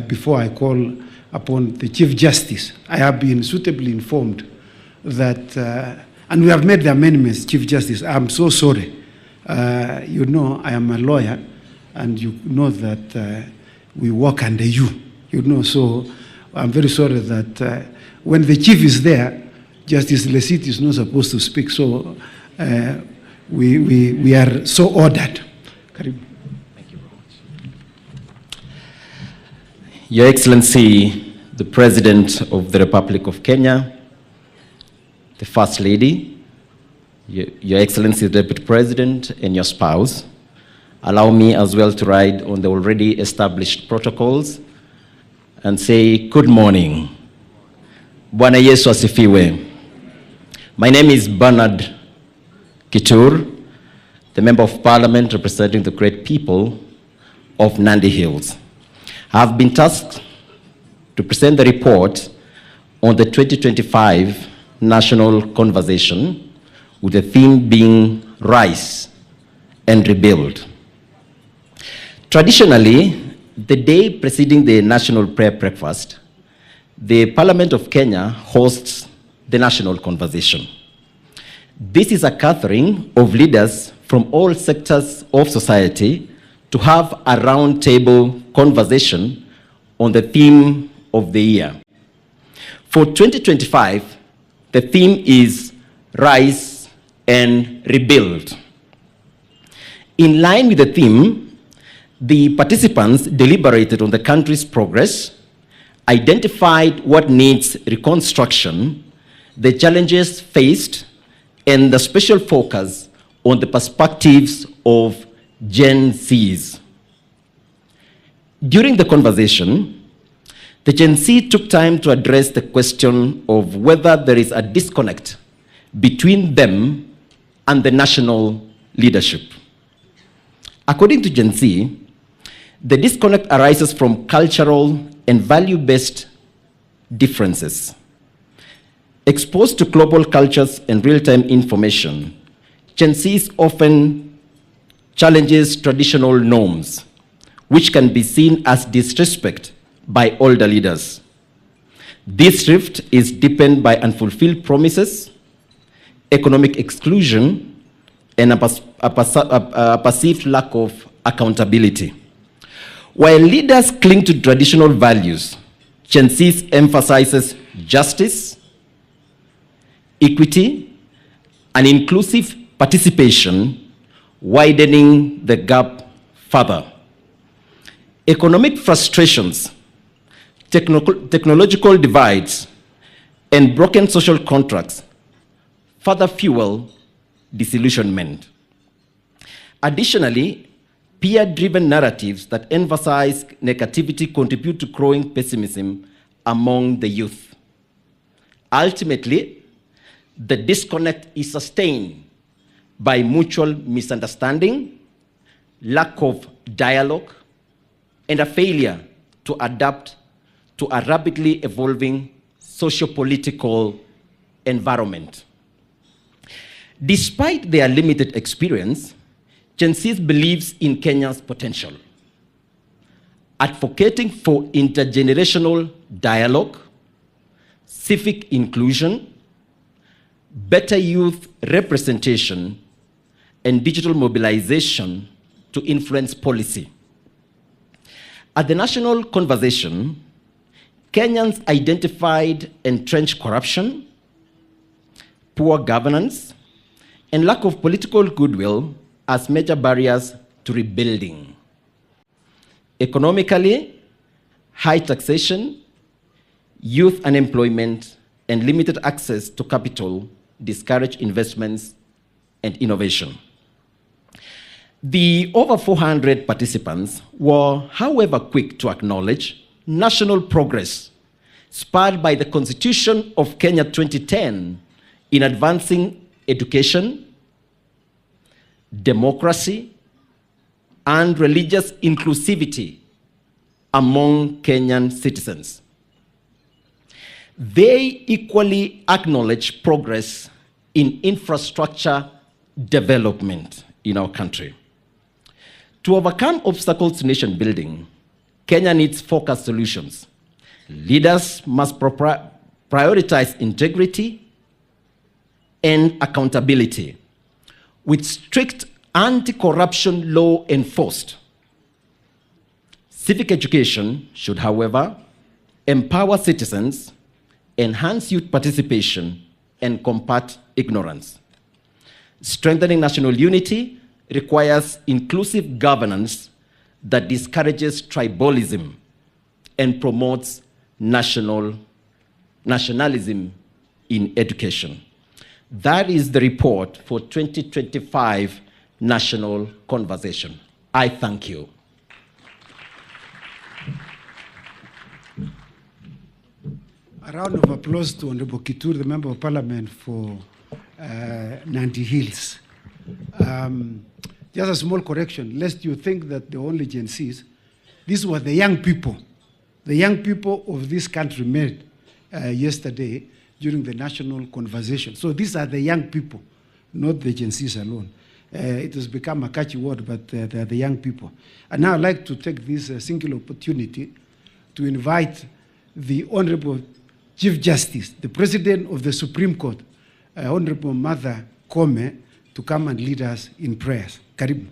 before I call upon the Chief Justice. I have been suitably informed that, and we have made the amendments, Chief Justice. I'm so sorry. You know, I am a lawyer, and you know that we work under you. You know, so I'm very sorry that when the Chief is there, Justice Lesit is not supposed to speak. So we are so ordered. Thank you very much. Your Excellency, the President of the Republic of Kenya, the First Lady, Your Excellency, the Deputy President, and your spouse, allow me as well to ride on the already established protocols and say good morning. Bwana Yesu asifiwe. My name is Bernard Kittur, the Member of Parliament representing the great people of Nandi Hills. I have been tasked to present the report on the 2025 national conversation, with the theme being Rise and Rebuild. Traditionally, the day preceding the National Prayer Breakfast, the Parliament of Kenya hosts the national conversation. This is a gathering of leaders from all sectors of society to have a roundtable conversation on the theme of the year. For 2025, the theme is Rise and Rebuild. In line with the theme, the participants deliberated on the country's progress, identified what needs reconstruction, the challenges faced, and the special focus on the perspectives of Gen Zs. During the conversation, the Gen Z took time to address the question of whether there is a disconnect between them and the national leadership. According to Gen Z, the disconnect arises from cultural and value-based differences. Exposed to global cultures and real-time information, Gen Z often challenges traditional norms, which can be seen as disrespect by older leaders. This rift is deepened by unfulfilled promises, economic exclusion, and a perceived lack of accountability. While leaders cling to traditional values, Gen Z emphasizes justice, equity, and inclusive participation, widening the gap further. Economic frustrations, technological divides, and broken social contracts further fuel disillusionment. Additionally, peer-driven narratives that emphasize negativity contribute to growing pessimism among the youth. Ultimately, the disconnect is sustained by mutual misunderstanding, lack of dialogue, and a failure to adapt to a rapidly evolving socio-political environment. Despite their limited experience, Gen Z believes in Kenya's potential, advocating for intergenerational dialogue, civic inclusion, better youth representation, and digital mobilization to influence policy. At the national conversation, Kenyans identified entrenched corruption, poor governance, and lack of political goodwill as major barriers to rebuilding. Economically, high taxation, youth unemployment, and limited access to capital discourage investments and innovation. The over 400 participants were, however, quick to acknowledge national progress spurred by the Constitution of Kenya 2010 in advancing education, democracy, and religious inclusivity among Kenyan citizens. They equally acknowledge progress in infrastructure development in our country. To overcome obstacles to nation building, Kenya needs focused solutions. Leaders must prioritize integrity and accountability, with strict anti-corruption law enforced. Civic education should, however, empower citizens, enhance youth participation, and combat ignorance. Strengthening national unity requires inclusive governance that discourages tribalism and promotes nationalism in education. That is the report for 2025 National Conversation. I thank you. A round of applause to Honorable Kitur, the Member of Parliament for Nandi Hills. Just a small correction, lest you think that the only Gen Zs, these were the young people of this country met yesterday during the national conversation. So these are the young people, not the Gen Zs alone. It has become a catchy word, but they're the young people. And now I'd like to take this single opportunity to invite the Honorable Chief Justice, the President of the Supreme Court, Honorable Martha Koome, to come and lead us in prayers. Karibu.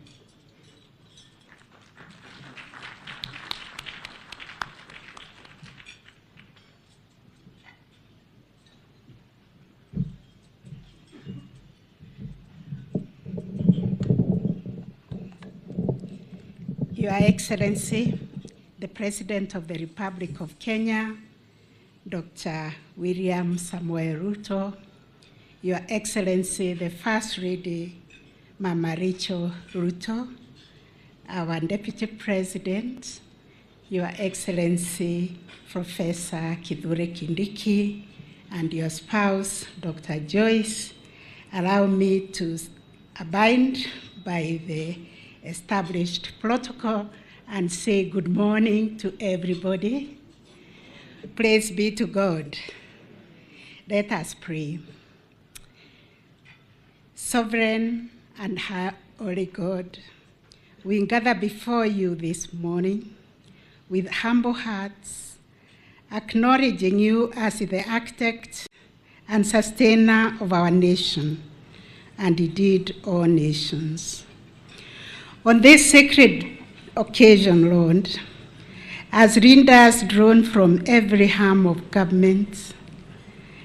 Your Excellency, the President of the Republic of Kenya, Dr. William Samuel Ruto, Your Excellency, the First Lady, Mama Rachel Ruto, our Deputy President, Your Excellency, Professor Kindiki, and your spouse, Dr. Joyce, allow me to abide by the established protocol and say good morning to everybody. Praise be to God. Let us pray. Sovereign and holy God, we gather before you this morning with humble hearts, acknowledging you as the architect and sustainer of our nation, and indeed all nations. On this sacred occasion, Lord, as leaders drawn from every arm of government,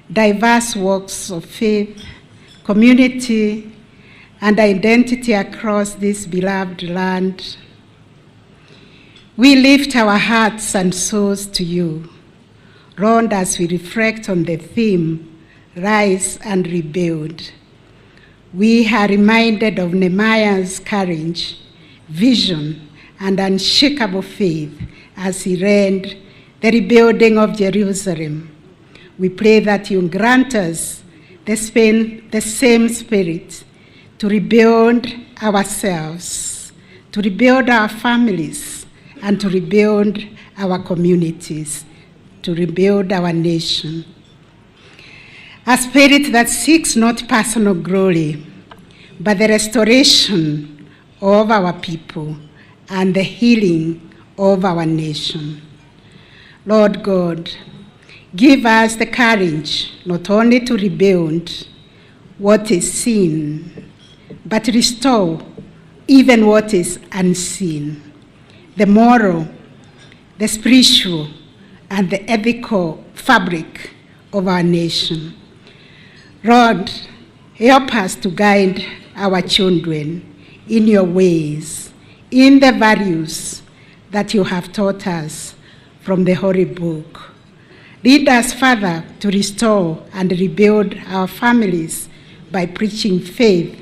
diverse walks of faith, community, and identity across this beloved land, we lift our hearts and souls to you, Lord, as we reflect on the theme, Rise and Rebuild. We are reminded of Nehemiah's courage, vision, and unshakable faith as he led the rebuilding of Jerusalem. We pray that you grant us the same spirit to rebuild ourselves, to rebuild our families, and to rebuild our communities, to rebuild our nation. A spirit that seeks not personal glory, but the restoration of our people and the healing of our nation. Lord God, give us the courage not only to rebuild what is seen, but restore even what is unseen, the moral, the spiritual, and the ethical fabric of our nation. Lord, help us to guide our children in your ways, in the values that you have taught us from the Holy Book. Lead us, Father, to restore and rebuild our families by preaching faith,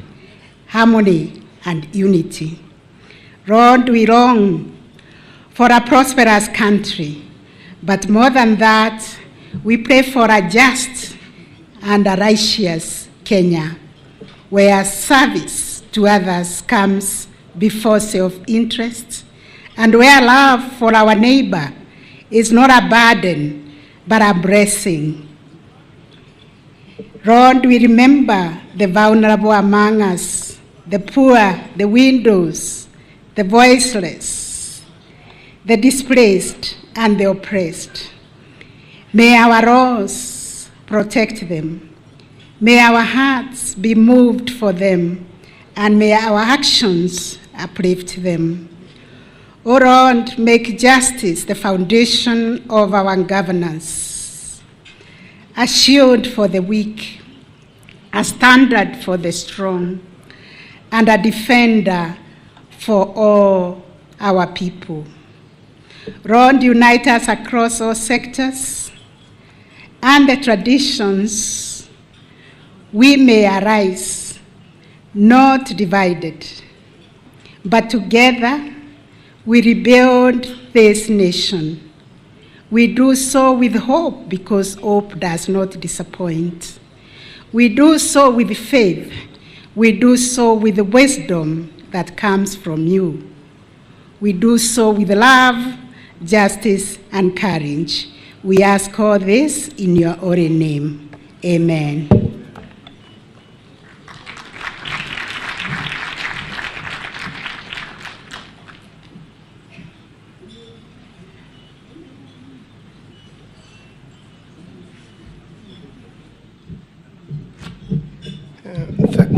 harmony, and unity. Lord, we long for a prosperous country, but more than that, we pray for a just and a righteous Kenya, where service to others comes before self-interest, and where love for our neighbor is not a burden, but a blessing. Lord, we remember the vulnerable among us, the poor, the widows, the voiceless, the displaced, and the oppressed. May our laws protect them. May our hearts be moved for them, and may our actions uplift them. O Lord, make justice the foundation of our governance, a shield for the weak, a standard for the strong, and a defender for all our people. Lord, unite us across all sectors and the traditions. We may arise not divided, but together we rebuild this nation. We do so with hope, because hope does not disappoint. We do so with faith. We do so with the wisdom that comes from you. We do so with love, justice, and courage. We ask all this in your holy name. Amen.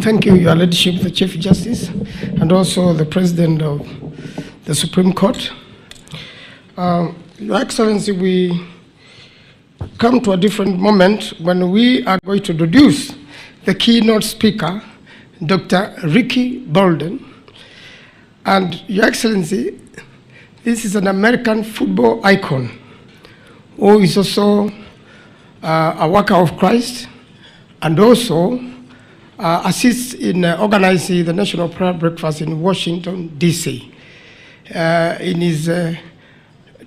Thank you, Your Ladyship, the Chief Justice, and also the President of the Supreme Court. Your Excellency, we come to a different moment when we are going to introduce the keynote speaker, Dr. Ricky Bolden. And Your Excellency, this is an American football icon who is also a worker of Christ and also assists in organizing the National Prayer Breakfast in Washington, D.C. In his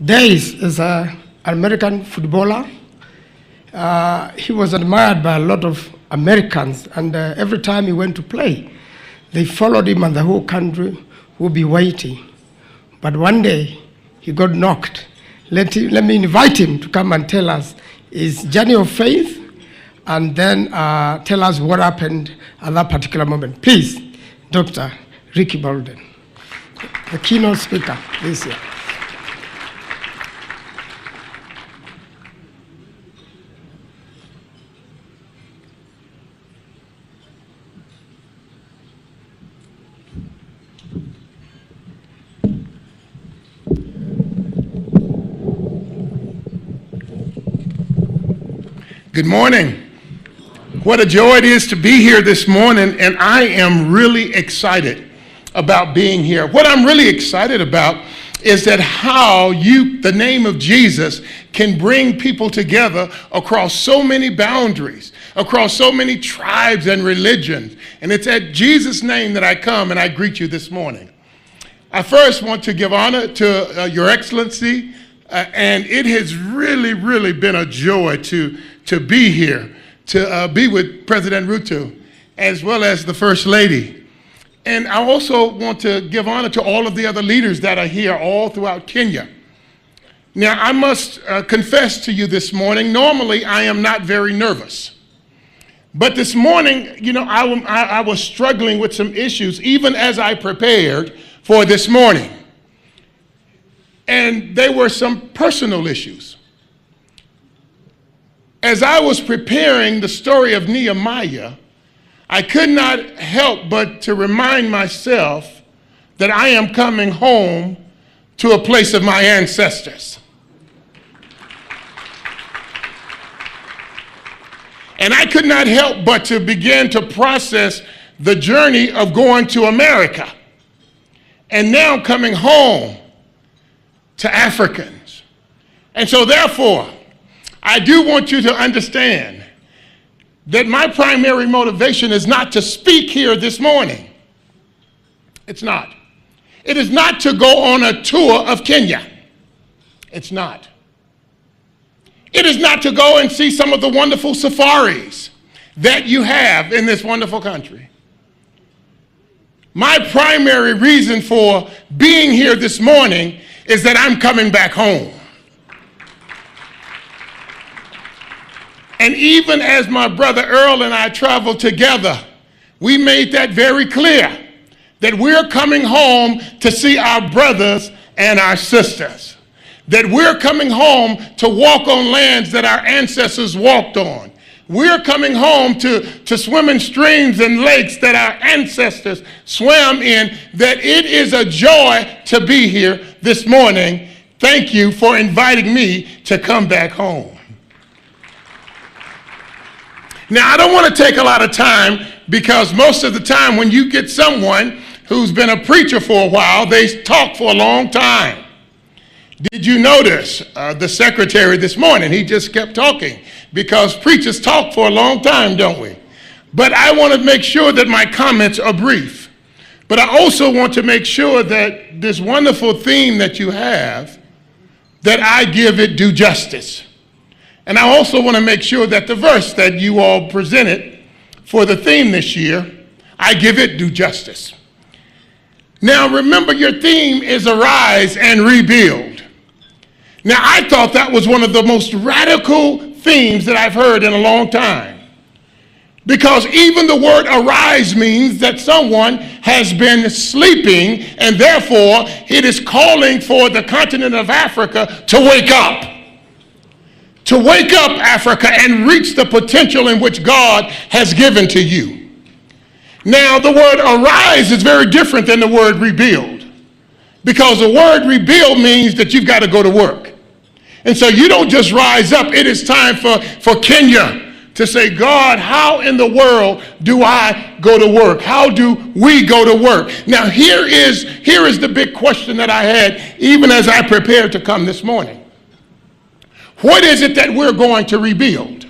days as an American footballer, he was admired by a lot of Americans, and every time he went to play, they followed him and the whole country would be waiting. But one day, he got knocked. Let me invite him to come and tell us his journey of faith, and then tell us what happened at that particular moment. Please, Dr. Ricky Bolden, the keynote speaker this year. Good morning. What a joy it is to be here this morning, and I am really excited about being here. What I'm really excited about is that how the name of Jesus can bring people together across so many boundaries, across so many tribes and religions. And it's at Jesus' name that I come and I greet you this morning. I first want to give honor to Your Excellency, and it has really, really been a joy to be here, to be with President Ruto, as well as the First Lady. And I also want to give honor to all of the other leaders that are here all throughout Kenya. Now, I must confess to you this morning, normally I am not very nervous. But this morning, you know, I was struggling with some issues, even as I prepared for this morning. And they were some personal issues. As I was preparing the story of Nehemiah, I could not help but to remind myself that I am coming home to a place of my ancestors. And I could not help but to begin to process the journey of going to America and now coming home to Africans. And so therefore, I do want you to understand that my primary motivation is not to speak here this morning. It's not. It is not to go on a tour of Kenya. It's not. It is not to go and see some of the wonderful safaris that you have in this wonderful country. My primary reason for being here this morning is that I'm coming back home. And even as my brother Earl and I traveled together, we made that very clear, that we're coming home to see our brothers and our sisters, that we're coming home to walk on lands that our ancestors walked on. We're coming home to swim in streams and lakes that our ancestors swam in, that it is a joy to be here this morning. Thank you for inviting me to come back home. Now, I don't want to take a lot of time, because most of the time when you get someone who's been a preacher for a while, they talk for a long time. Did you notice the secretary this morning? He just kept talking, because preachers talk for a long time, don't we? But I want to make sure that my comments are brief. But I also want to make sure that this wonderful theme that you have, that I give it due justice. And I also want to make sure that the verse that you all presented for the theme this year, I give it due justice. Now, remember, your theme is arise and rebuild. Now, I thought that was one of the most radical themes that I've heard in a long time. Because even the word arise means that someone has been sleeping, and therefore it is calling for the continent of Africa to wake up. To wake up, Africa, and reach the potential in which God has given to you. Now, the word arise is very different than the word rebuild, because the word rebuild means that you've got to go to work. And so you don't just rise up. It is time for Kenya to say, God, how in the world do I go to work? How do we go to work? Now, here is the big question that I had even as I prepared to come this morning. What is it that we're going to rebuild?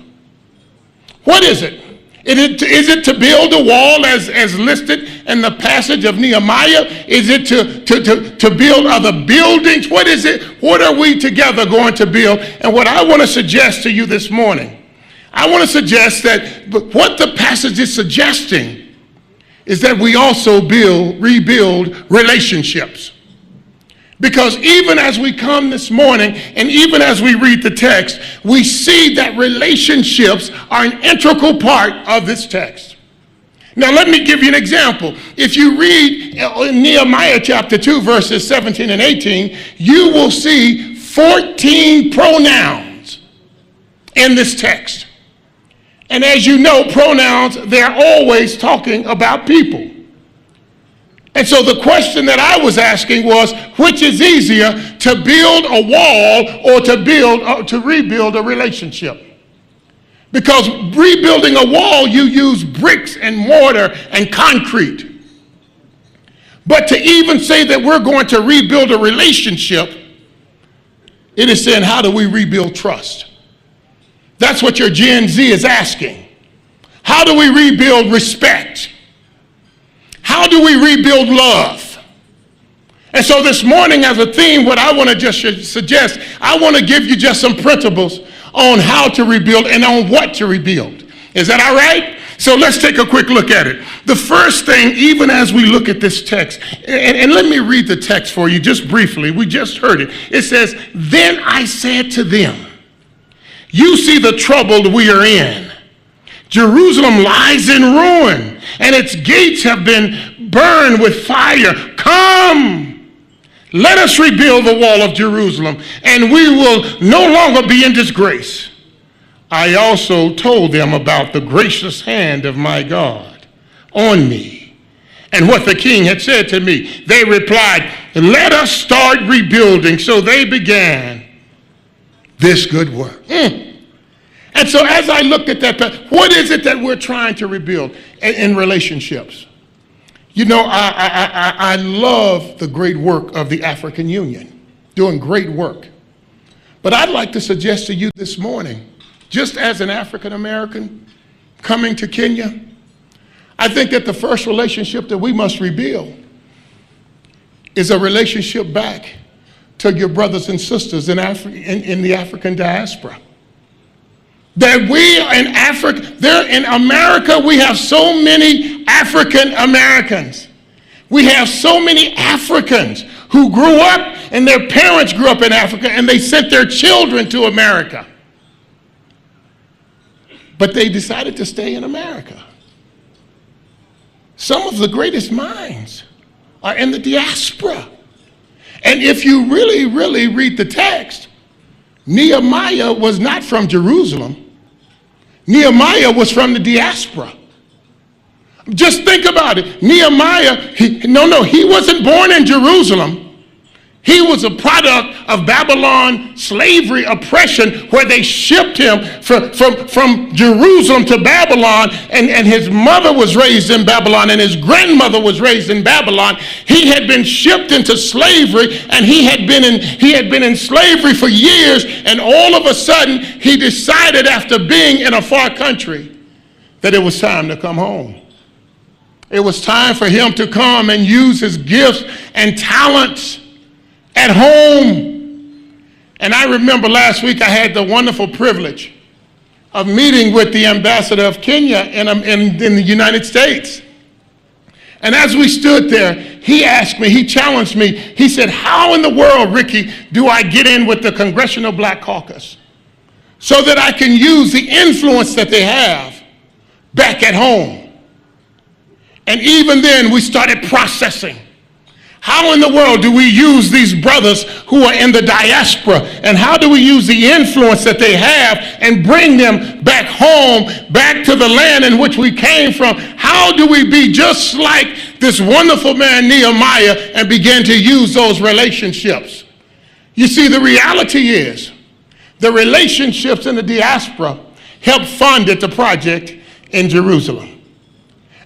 What is it? Is it to build a wall as listed in the passage of Nehemiah? Is it to build other buildings? What is it? What are we together going to build? And what I want to suggest to you this morning, I want to suggest that what the passage is suggesting is that we also rebuild relationships. Because even as we come this morning and even as we read the text, we see that relationships are an integral part of this text. Now let me give you an example. If you read in Nehemiah chapter 2 verses 17 and 18, you will see 14 pronouns in this text. And as you know, pronouns, they're always talking about people. And so the question that I was asking was, which is easier, to build a wall or to rebuild a relationship? Because rebuilding a wall, you use bricks and mortar and concrete. But to even say that we're going to rebuild a relationship, it is saying, how do we rebuild trust? That's what your Gen Z is asking. How do we rebuild respect? How do we rebuild love? And so this morning as a theme, what I want to just suggest, I want to give you just some principles on how to rebuild and on what to rebuild. Is that all right? So let's take a quick look at it. The first thing, even as we look at this text, and let me read the text for you just briefly. We just heard it. It says, then I said to them, you see the trouble we are in. Jerusalem lies in ruin, and its gates have been burned with fire. Come, let us rebuild the wall of Jerusalem, and we will no longer be in disgrace. I also told them about the gracious hand of my God on me, and what the king had said to me. They replied, let us start rebuilding. So they began this good work. And so as I looked at that, what is it that we're trying to rebuild in relationships? You know, I love the great work of the African Union, doing great work. But I'd like to suggest to you this morning, just as an African American coming to Kenya, I think that the first relationship that we must rebuild is a relationship back to your brothers and sisters in the African diaspora. That we in Africa, there in America, we have so many African Americans. We have so many Africans who grew up and their parents grew up in Africa and they sent their children to America. But they decided to stay in America. Some of the greatest minds are in the diaspora. And if you really, really read the text, Nehemiah was not from Jerusalem. Nehemiah was from the diaspora. Just think about it. Nehemiah, he wasn't born in Jerusalem. He was a product of Babylon slavery oppression where they shipped him from Jerusalem to Babylon, and his mother was raised in Babylon and his grandmother was raised in Babylon. He had been shipped into slavery and he had been in slavery for years, and all of a sudden he decided after being in a far country that it was time to come home. It was time for him to come and use his gifts and talents at home. And I remember last week I had the wonderful privilege of meeting with the ambassador of Kenya in the United States. And as we stood there, he asked me, he challenged me, he said, how in the world, Ricky, do I get in with the Congressional Black Caucus so that I can use the influence that they have back at home? And even then we started processing. How in the world do we use these brothers who are in the diaspora, and how do we use the influence that they have and bring them back home, back to the land in which we came from? How do we be just like this wonderful man Nehemiah and begin to use those relationships? You see, the reality is the relationships in the diaspora helped funded the project in Jerusalem.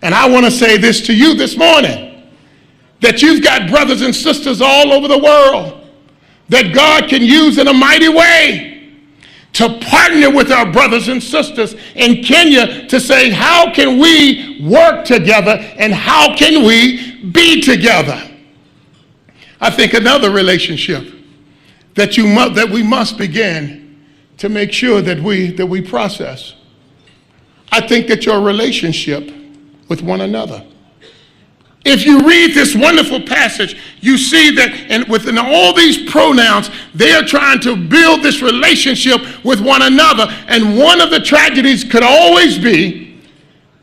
And I want to say this to you this morning, that you've got brothers and sisters all over the world that God can use in a mighty way to partner with our brothers and sisters in Kenya to say, how can we work together and how can we be together? I think another relationship that we must begin to make sure that we process. I think that your relationship with one another. If you read this wonderful passage, you see that within all these pronouns, they are trying to build this relationship with one another. And one of the tragedies could always be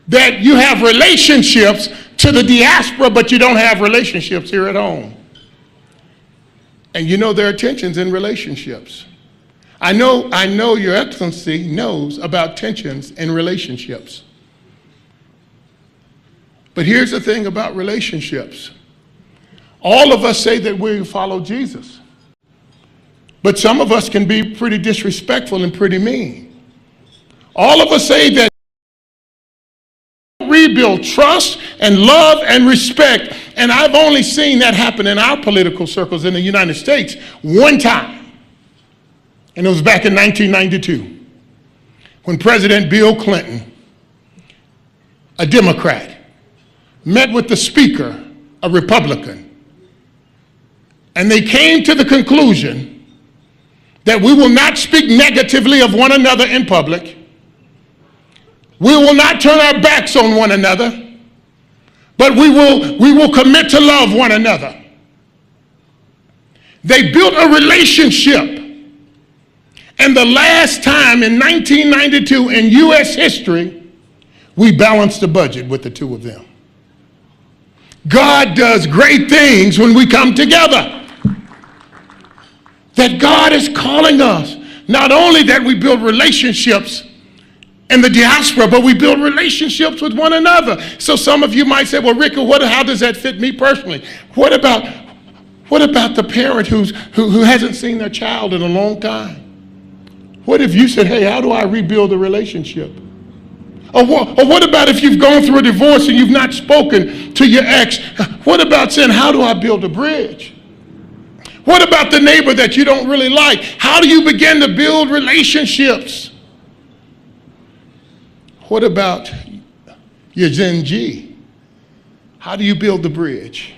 that you have relationships to the diaspora, but you don't have relationships here at home. And you know there are tensions in relationships. I know Your Excellency knows about tensions in relationships. But here's the thing about relationships. All of us say that we follow Jesus. But some of us can be pretty disrespectful and pretty mean. All of us say that rebuild trust and love and respect. And I've only seen that happen in our political circles in the United States one time. And it was back in 1992 when President Bill Clinton, a Democrat, met with the Speaker, a Republican, and they came to the conclusion that we will not speak negatively of one another in public. We will not turn our backs on one another, but we will commit to love one another. They built a relationship. And the last time in 1992 in U.S. history, we balanced the budget with the two of them. God does great things when we come together. That God is calling us, not only that we build relationships in the diaspora, but we build relationships with one another. So some of you might say, well, Rick, how does that fit me personally? What about the parent who hasn't seen their child in a long time? What if you said, hey, how do I rebuild a relationship? Or what about if you've gone through a divorce and you've not spoken to your ex? What about saying, how do I build a bridge? What about the neighbor that you don't really like? How do you begin to build relationships? What about your Gen Z? How do you build the bridge?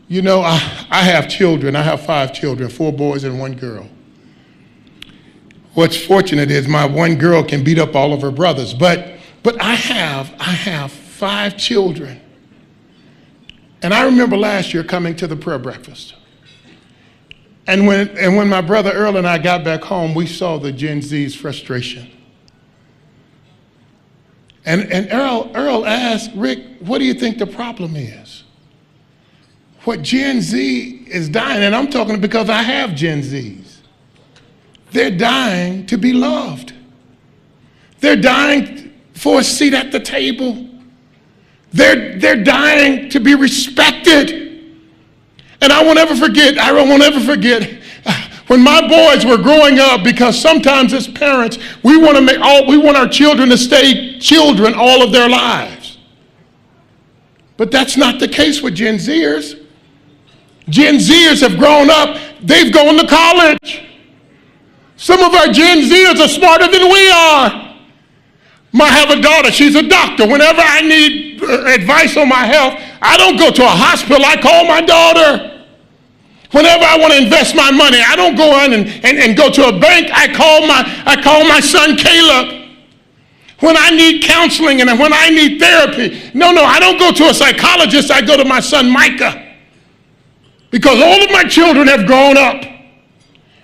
You know, I have children. I have 5 children, 4 boys and 1 girl. What's fortunate is my 1 girl can beat up all of her brothers, but I have 5 children. And I remember last year coming to the prayer breakfast. And when my brother Earl and I got back home, we saw the Gen Z's frustration. And Earl asked, Rick, what do you think the problem is? What Gen Z is dying, and I'm talking because I have Gen Zs. They're dying to be loved. They're dying for a seat at the table. They're dying to be respected. And I won't ever forget when my boys were growing up, because sometimes as parents, we want our children to stay children all of their lives. But that's not the case with Gen Zers. Gen Zers have grown up, they've gone to college. Some of our Gen Zers are smarter than we are. I have a daughter, she's a doctor. Whenever I need advice on my health, I don't go to a hospital, I call my daughter. Whenever I want to invest my money, I don't go in and go to a bank, I call my son Caleb. When I need counseling and when I need therapy, no, I don't go to a psychologist, I go to my son Micah. Because all of my children have grown up.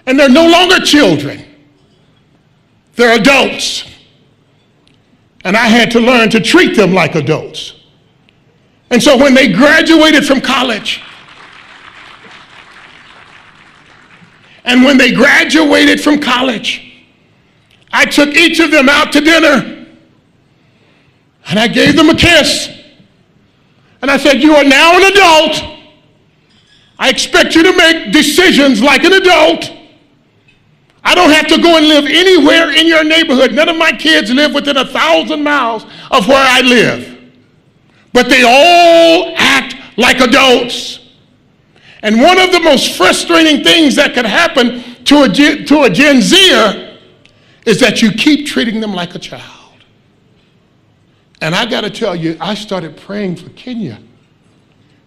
And they're no longer children. They're adults. And I had to learn to treat them like adults. And so when they graduated from college, I took each of them out to dinner. And I gave them a kiss. And I said, you are now an adult. I expect you to make decisions like an adult. I don't have to go and live anywhere in your neighborhood. None of my kids live within 1,000 miles of where I live. But they all act like adults. And one of the most frustrating things that could happen to a Gen Zer is that you keep treating them like a child. And I got to tell you, I started praying for Kenya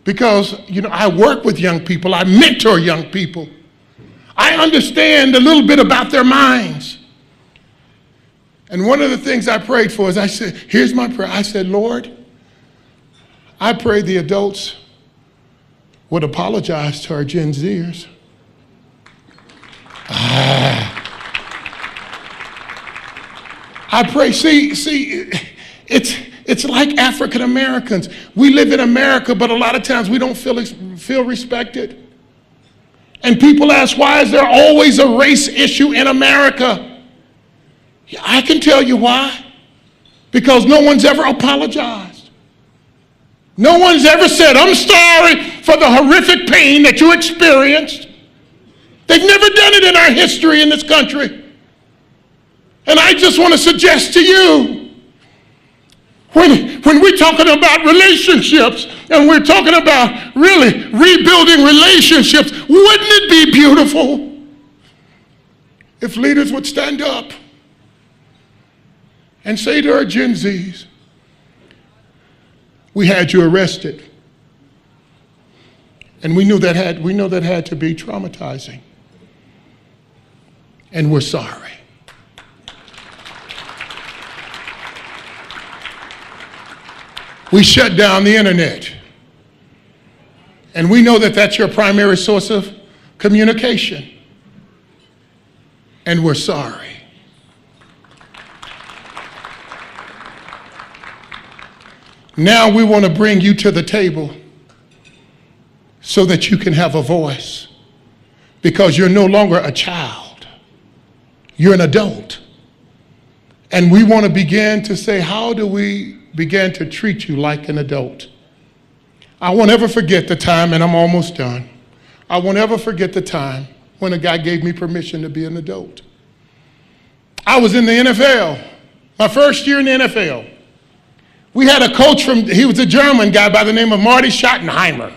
because, I work with young people. I mentor young people. I understand a little bit about their minds. And one of the things I prayed for is I said, here's my prayer. I said, Lord, I pray the adults would apologize to our Gen Zers. I pray, see, it's like African Americans. We live in America, but a lot of times we don't feel respected. And people ask, why is there always a race issue in America? I can tell you why. Because no one's ever apologized. No one's ever said, I'm sorry for the horrific pain that you experienced. They've never done it in our history in this country. And I just want to suggest to you, when we're talking about relationships and we're talking about really rebuilding relationships, wouldn't it be beautiful if leaders would stand up and say to our Gen Zs, we had you arrested, and we know that had to be traumatizing, and we're sorry. We shut down the internet. And we know that that's your primary source of communication. And we're sorry. Now we want to bring you to the table so that you can have a voice. Because you're no longer a child. You're an adult. And we want to begin to say, how do we begin to treat you like an adult? I won't ever forget the time, and I'm almost done. I won't ever forget the time when a guy gave me permission to be an adult. I was in the NFL, my first year in the NFL. We had a coach he was a German guy by the name of Marty Schottenheimer.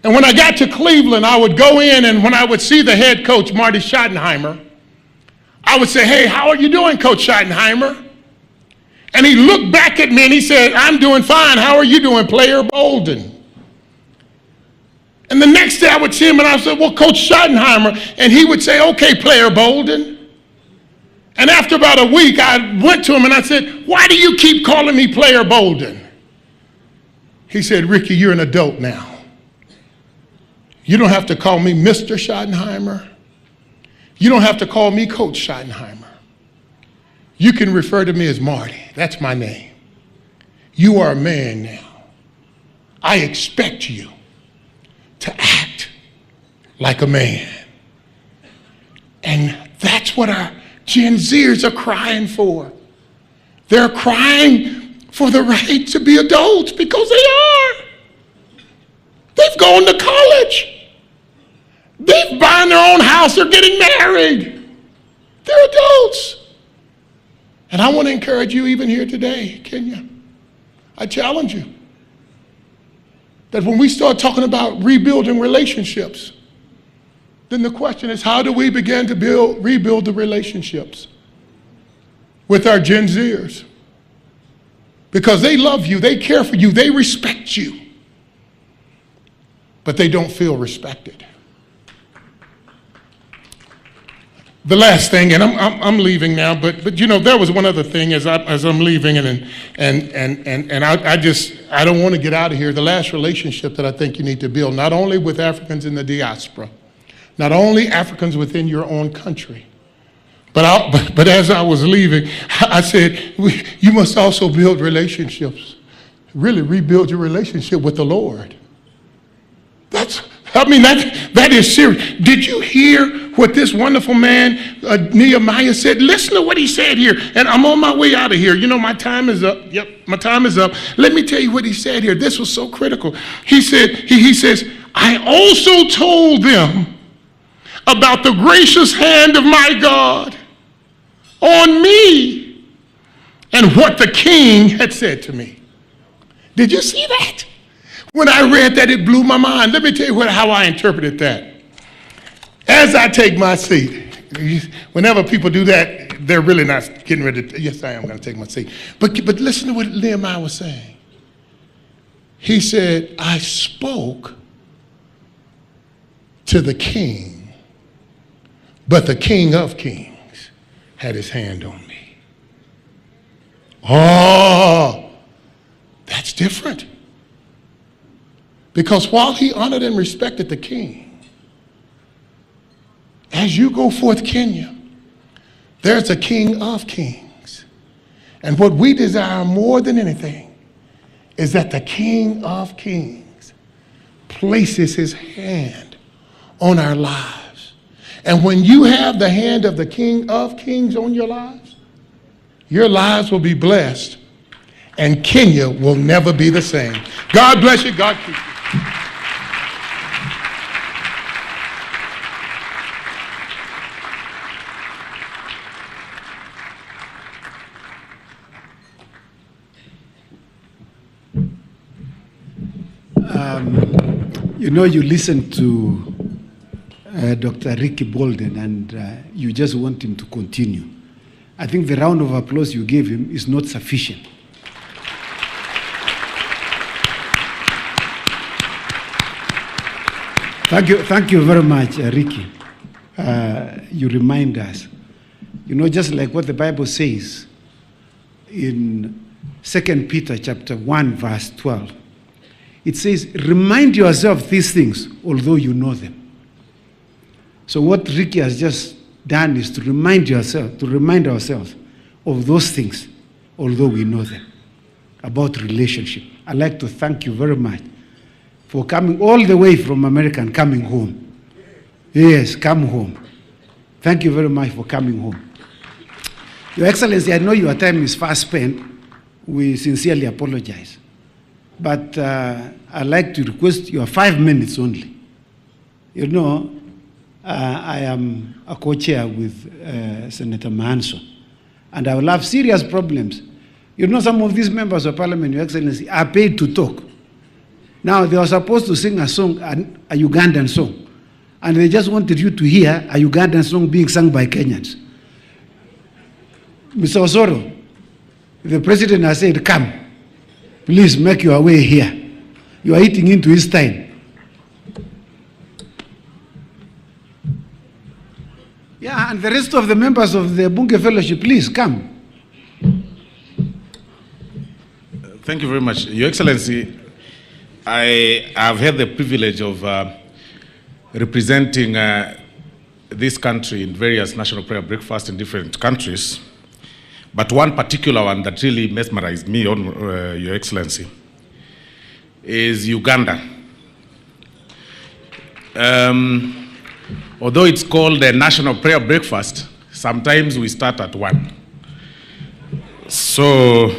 And when I got to Cleveland, I would go in, and when I would see the head coach, Marty Schottenheimer, I would say, hey, how are you doing, Coach Schottenheimer? And he looked back at me and he said, I'm doing fine. How are you doing, Player Bolden? And the next day I would see him and I said, well, Coach Schottenheimer. And he would say, okay, Player Bolden. And after about a week, I went to him and I said, why do you keep calling me Player Bolden? He said, Ricky, you're an adult now. You don't have to call me Mr. Schottenheimer. You don't have to call me Coach Schottenheimer. You can refer to me as Marty. That's my name. You are a man now. I expect you to act like a man. And that's what our Gen Zers are crying for. They're crying for the right to be adults because they are. They've gone to college. They've buying their own house. They're getting married. They're adults. And I want to encourage you even here today, Kenya. I challenge you that when we start talking about rebuilding relationships, then the question is, how do we begin to rebuild the relationships with our Gen Zers? Because they love you, they care for you, they respect you, but they don't feel respected. The last thing, and I'm leaving now, but there was one other thing as I'm leaving, and I don't want to get out of here. The last relationship that I think you need to build, not only with Africans in the diaspora, not only Africans within your own country, but as I was leaving, I said, you must also build relationships, really rebuild your relationship with the Lord. That is serious. Did you hear what this wonderful man, Nehemiah, said? Listen to what he said here. And I'm on my way out of here. My time is up. Yep, my time is up. Let me tell you what he said here. This was so critical. He said, he says, I also told them about the gracious hand of my God on me and what the king had said to me. Did you see that? When I read that, it blew my mind. Let me tell you how I interpreted that. As I take my seat, whenever people do that, they're really not getting ready to, yes, I am going to take my seat. But listen to what Nehemiah was saying. He said, I spoke to the king, but the King of Kings had his hand on me. Oh, that's different. Because while he honored and respected the king, as you go forth, Kenya, there's a King of Kings. And what we desire more than anything is that the King of Kings places his hand on our lives. And when you have the hand of the King of Kings on your lives will be blessed, and Kenya will never be the same. God bless you. God keep you. You know, you listen to Dr. Ricky Bolden and you just want him to continue. I think the round of applause you gave him is not sufficient. Thank you very much, Ricky. You remind us. You know, just like what the Bible says in 2 Peter chapter 1, verse 12. It says, remind yourself these things, although you know them. So what Ricky has just done is to remind ourselves of those things, although we know them, about relationship. I'd like to thank you very much for coming all the way from America and coming home. Yes, come home. Thank you very much for coming home. Your Excellency, I know your time is fast spent. We sincerely apologize. But I'd like to request your 5 minutes only. You know, I am a co-chair with Senator Manso, and I will have serious problems. You know, some of these members of parliament, Your Excellency, are paid to talk. Now, they were supposed to sing a song, a Ugandan song, and they just wanted you to hear a Ugandan song being sung by Kenyans. Mr. Osoro, the president has said, come. Please make your way here. You are eating into his time. Yeah, and the rest of the members of the Bunge Fellowship, please come. Thank you very much. Your Excellency, I have had the privilege of representing this country in various national prayer breakfasts in different countries. But one particular one that really mesmerized me, on Your Excellency, is Uganda. Although it's called the National Prayer Breakfast, sometimes we start at 1. So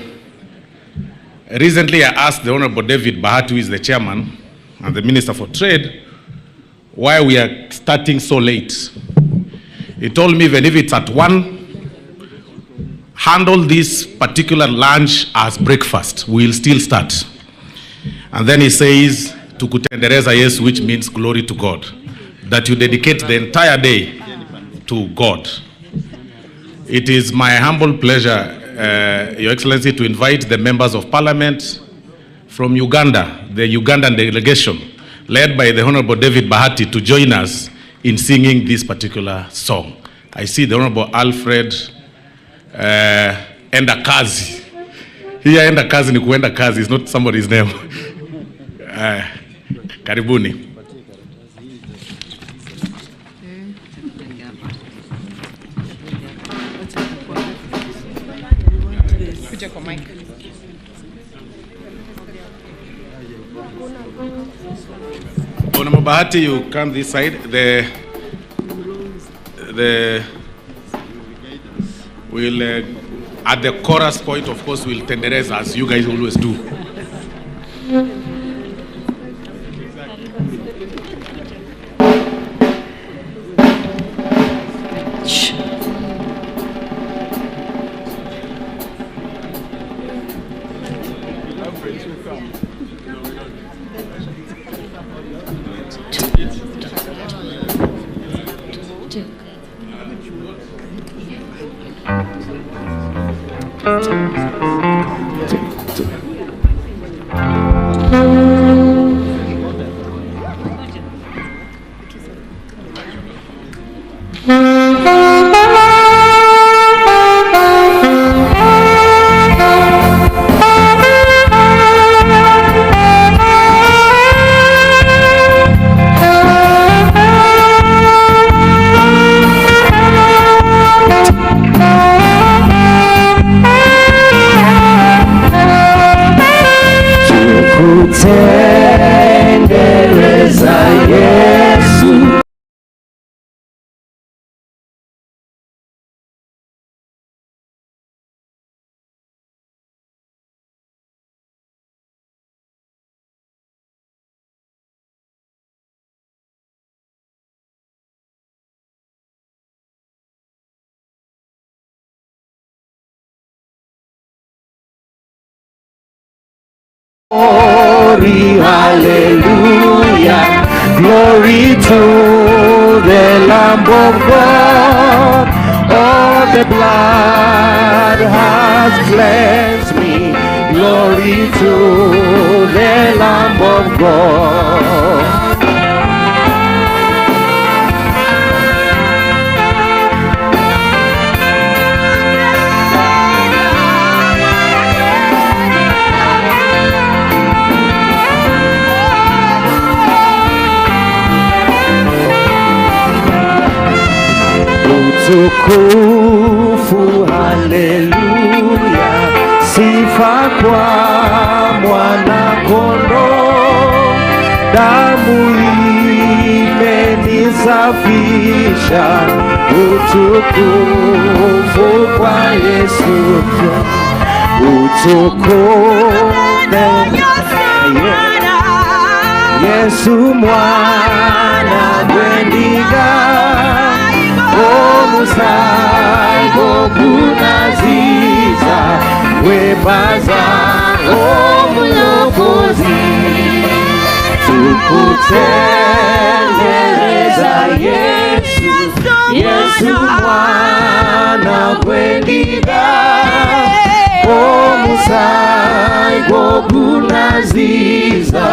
recently I asked the Honorable David Bahati, who is the chairman and the Minister for Trade, why we are starting so late. He told me even if it's at 1, handle this particular lunch as breakfast. We'll still start. And then he says, Tukutendereza Yesu, which means glory to God. That you dedicate the entire day to God. It is my humble pleasure, Your Excellency, to invite the members of parliament from Uganda, the Ugandan delegation, led by the Honorable David Bahati, to join us in singing this particular song. I see the Honorable Alfred Enda Kazi. Here Enda Kazi ni kuenda kazi, is not somebody's name. Karibuni. Honorable Bahati, you come this side. We'll, at the chorus point, of course, we'll tendereza, as you guys always do. Tendereza Yesu. Glory, hallelujah, glory to the Lamb of God. All the blood has cleansed me. Glory to the Lamb of God. Utukufu, haleluya, sifa kwa mwana kondoo. Damu imenisafisha. Utukufu kwa Yesu. Utukufu Yesu mwana gwendiga. Omusaigo gunaziza webaza omulokozi. Tukutendereza Yesu, Yesu mwana gwendiga. Omusaigo gunaziza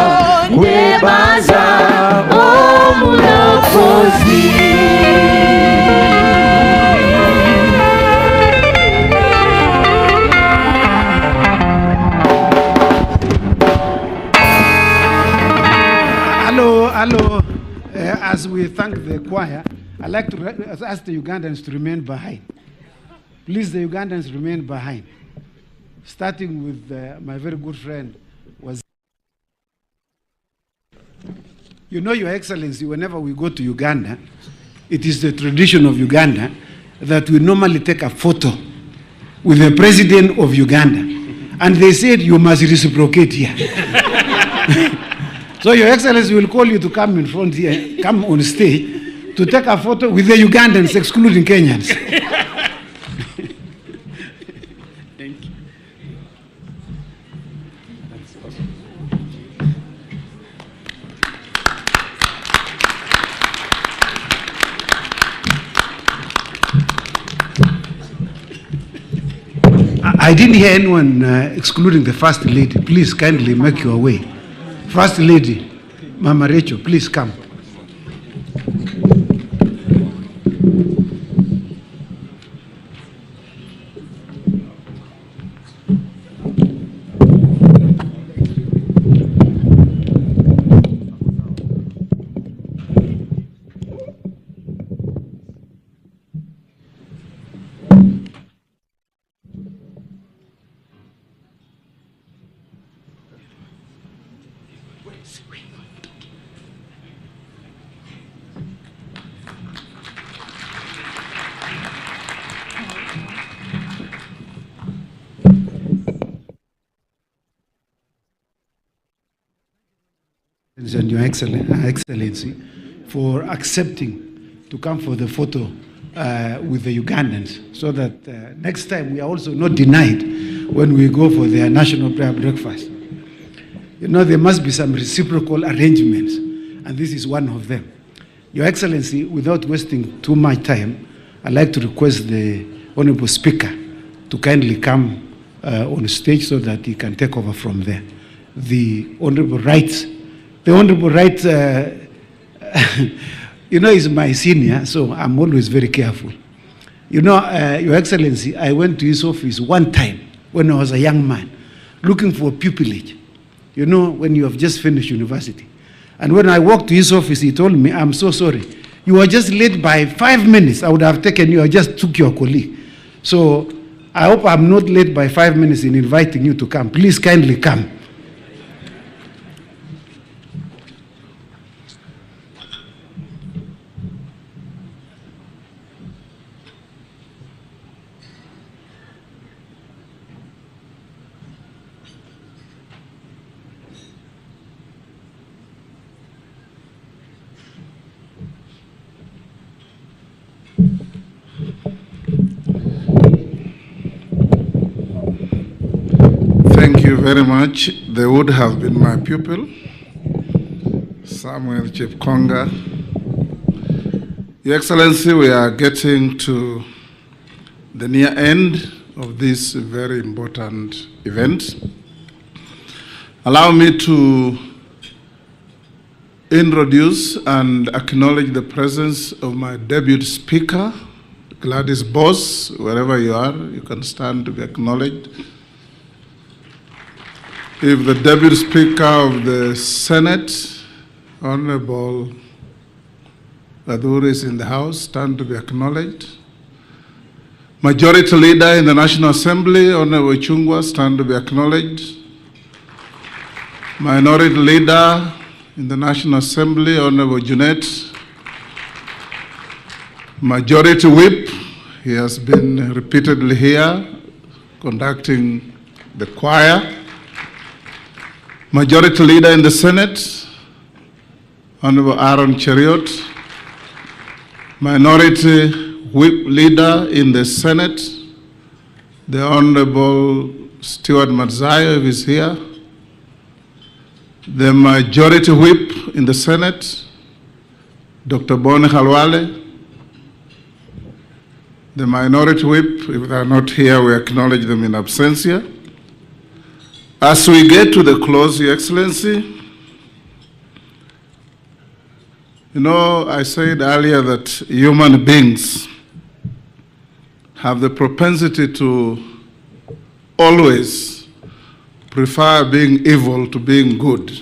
webaza omulokozi. Hello. As we thank the choir, I'd like to ask the Ugandans to remain behind. Please, the Ugandans remain behind. Starting with my very good friend was. You know, Your Excellency, whenever we go to Uganda, it is the tradition of Uganda that we normally take a photo with the president of Uganda. And they said, you must reciprocate here. So Your Excellency will call you to come in front here, come on stage, to take a photo with the Ugandans, excluding Kenyans. Thank you. I didn't hear anyone excluding the First Lady. Please kindly make your way. First Lady, Mama Rachel, please come. And Your Excellency, for accepting to come for the photo with the Ugandans, so that next time we are also not denied when we go for their national prayer breakfast. You know, there must be some reciprocal arrangements, and this is one of them. Your Excellency, without wasting too much time, I'd like to request the Honorable Speaker to kindly come on stage so that he can take over from there. The Honorable Wright, you know, he's my senior, so I'm always very careful. You know, Your Excellency, I went to his office one time when I was a young man, looking for pupillage, you know, when you have just finished university. And when I walked to his office, he told me, I'm so sorry. You were just late by 5 minutes. I would have taken you, I just took your colleague. So I hope I'm not late by 5 minutes in inviting you to come. Please kindly come. Thank you very much. They would have been my pupil, Samuel Chepkonga. Your Excellency, we are getting to the near end of this very important event. Allow me to introduce and acknowledge the presence of my Deputy Speaker, Gladys Boss. Wherever you are, you can stand to be acknowledged. If the Deputy Speaker of the Senate, Honorable Gaduri, is in the House, stand to be acknowledged. Majority Leader in the National Assembly, Honorable Chungwa, stand to be acknowledged. Minority Leader in the National Assembly, Honorable Junet. Majority Whip, he has been repeatedly here conducting the choir. Majority Leader in the Senate, Honorable Aaron Cheriot. Minority Whip Leader in the Senate, the Honorable Stuart Matzayo is here. The Majority Whip in the Senate, Dr. Boni Khalwale. The Minority Whip, if they are not here, we acknowledge them in absentia. As we get to the close, Your Excellency, you know, I said earlier that human beings have the propensity to always prefer being evil to being good.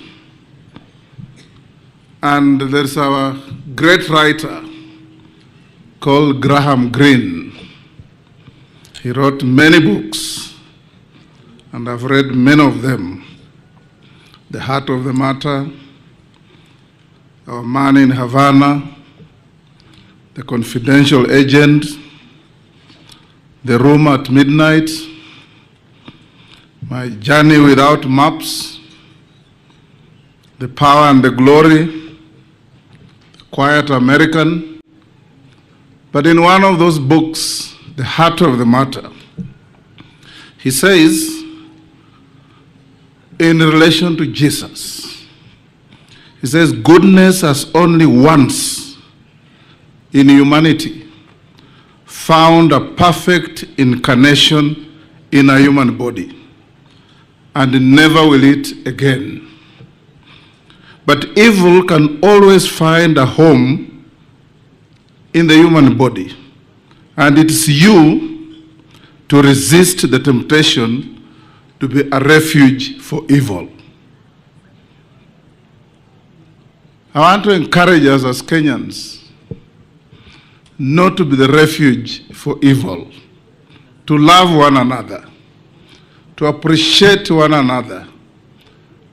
And there's our great writer called Graham Greene. He wrote many books, and I've read many of them. The Heart of the Matter, Our Man in Havana, The Confidential Agent, The Room at Midnight, My Journey Without Maps, The Power and the Glory, The Quiet American. But in one of those books, The Heart of the Matter, he says, in relation to Jesus, he says, goodness has only once in humanity found a perfect incarnation in a human body, and never will it again. But evil can always find a home in the human body, and it's you to resist the temptation to be a refuge for evil. I want to encourage us as Kenyans not to be the refuge for evil, to love one another, to appreciate one another,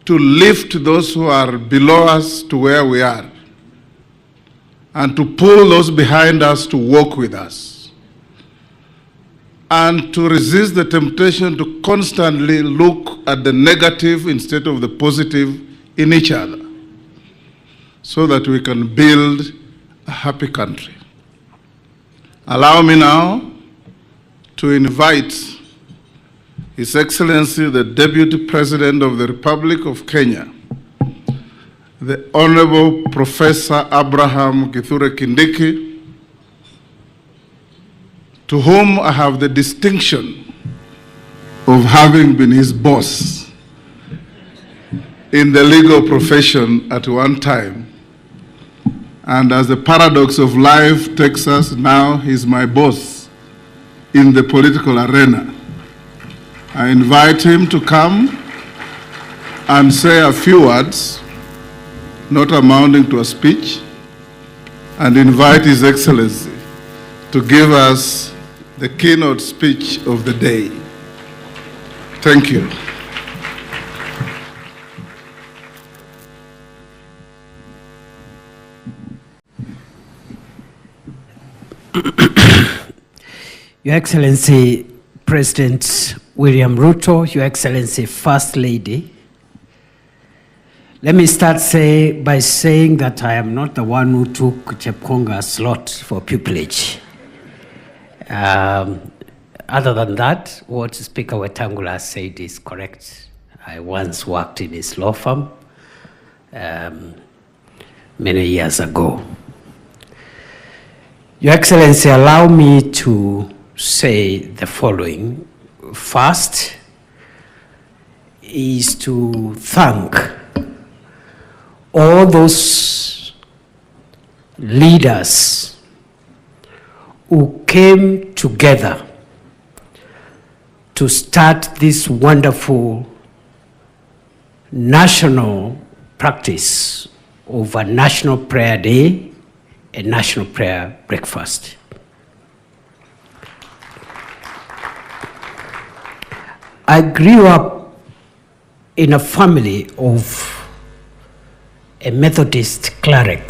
to lift those who are below us to where we are, and to pull those behind us to walk with us, and to resist the temptation to constantly look at the negative instead of the positive in each other, so that we can build a happy country. Allow me now to invite His Excellency, the Deputy President of the Republic of Kenya, the Honorable Professor Abraham Kithure Kindiki, to whom I have the distinction of having been his boss in the legal profession at one time. And as the paradox of life takes us, now he's my boss in the political arena. I invite him to come and say a few words, not amounting to a speech, and invite His Excellency to give us the keynote speech of the day. Thank you. Your Excellency, President William Ruto, Your Excellency, First Lady, let me start by saying that I am not the one who took Chepkonga's slot for pupillage. Other than that, what Speaker Wetangula said is correct. I once worked in his law firm many years ago. Your Excellency, allow me to say the following. First is to thank all those leaders who came together to start this wonderful national practice of a National Prayer Day and National Prayer Breakfast. I grew up in a family of a Methodist cleric,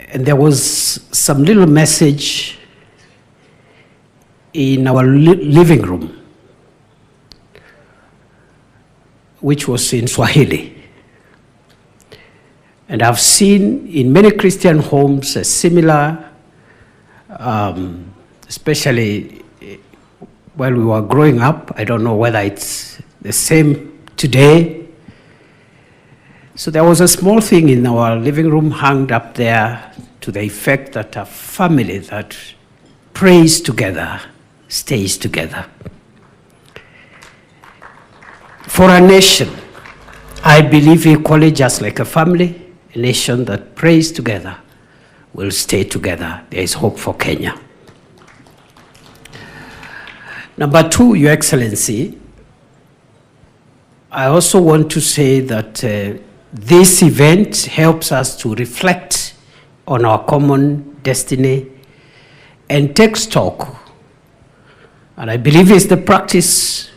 and there was some little message in our living room, which was in Swahili. And I've seen in many Christian homes a similar, especially while we were growing up. I don't know whether it's the same today. So there was a small thing in our living room hung up there to the effect that a family that prays together stays together. For a nation, I believe equally, just like a family, a nation that prays together will stay together. There is hope for Kenya. Number two, Your Excellency, I also want to say that this event helps us to reflect on our common destiny and take stock. And I believe it's the practice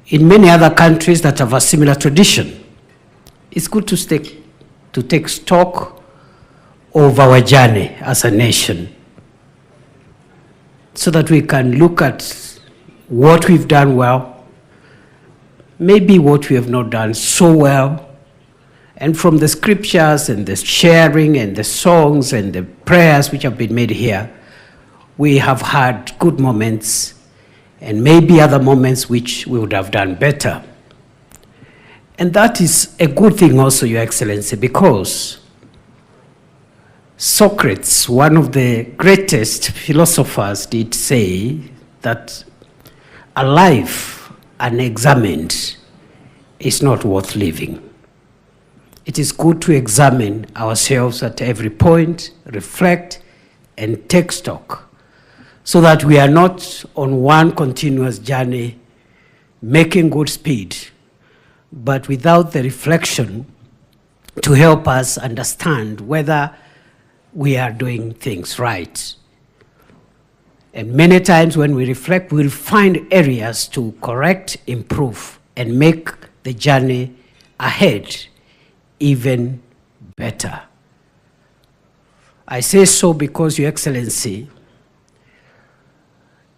in many other countries that have a similar tradition. It's good to take stock of our journey as a nation so that we can look at what we've done well, maybe what we have not done so well, and from the scriptures and the sharing and the songs and the prayers which have been made here, we have had good moments and maybe other moments which we would have done better. And that is a good thing also, Your Excellency, because Socrates, one of the greatest philosophers, did say that a life unexamined is not worth living. It is good to examine ourselves at every point, reflect, and take stock, so that we are not on one continuous journey making good speed, but without the reflection to help us understand whether we are doing things right. And many times when we reflect, we'll find areas to correct, improve, and make the journey ahead even better. I say so because, Your Excellency,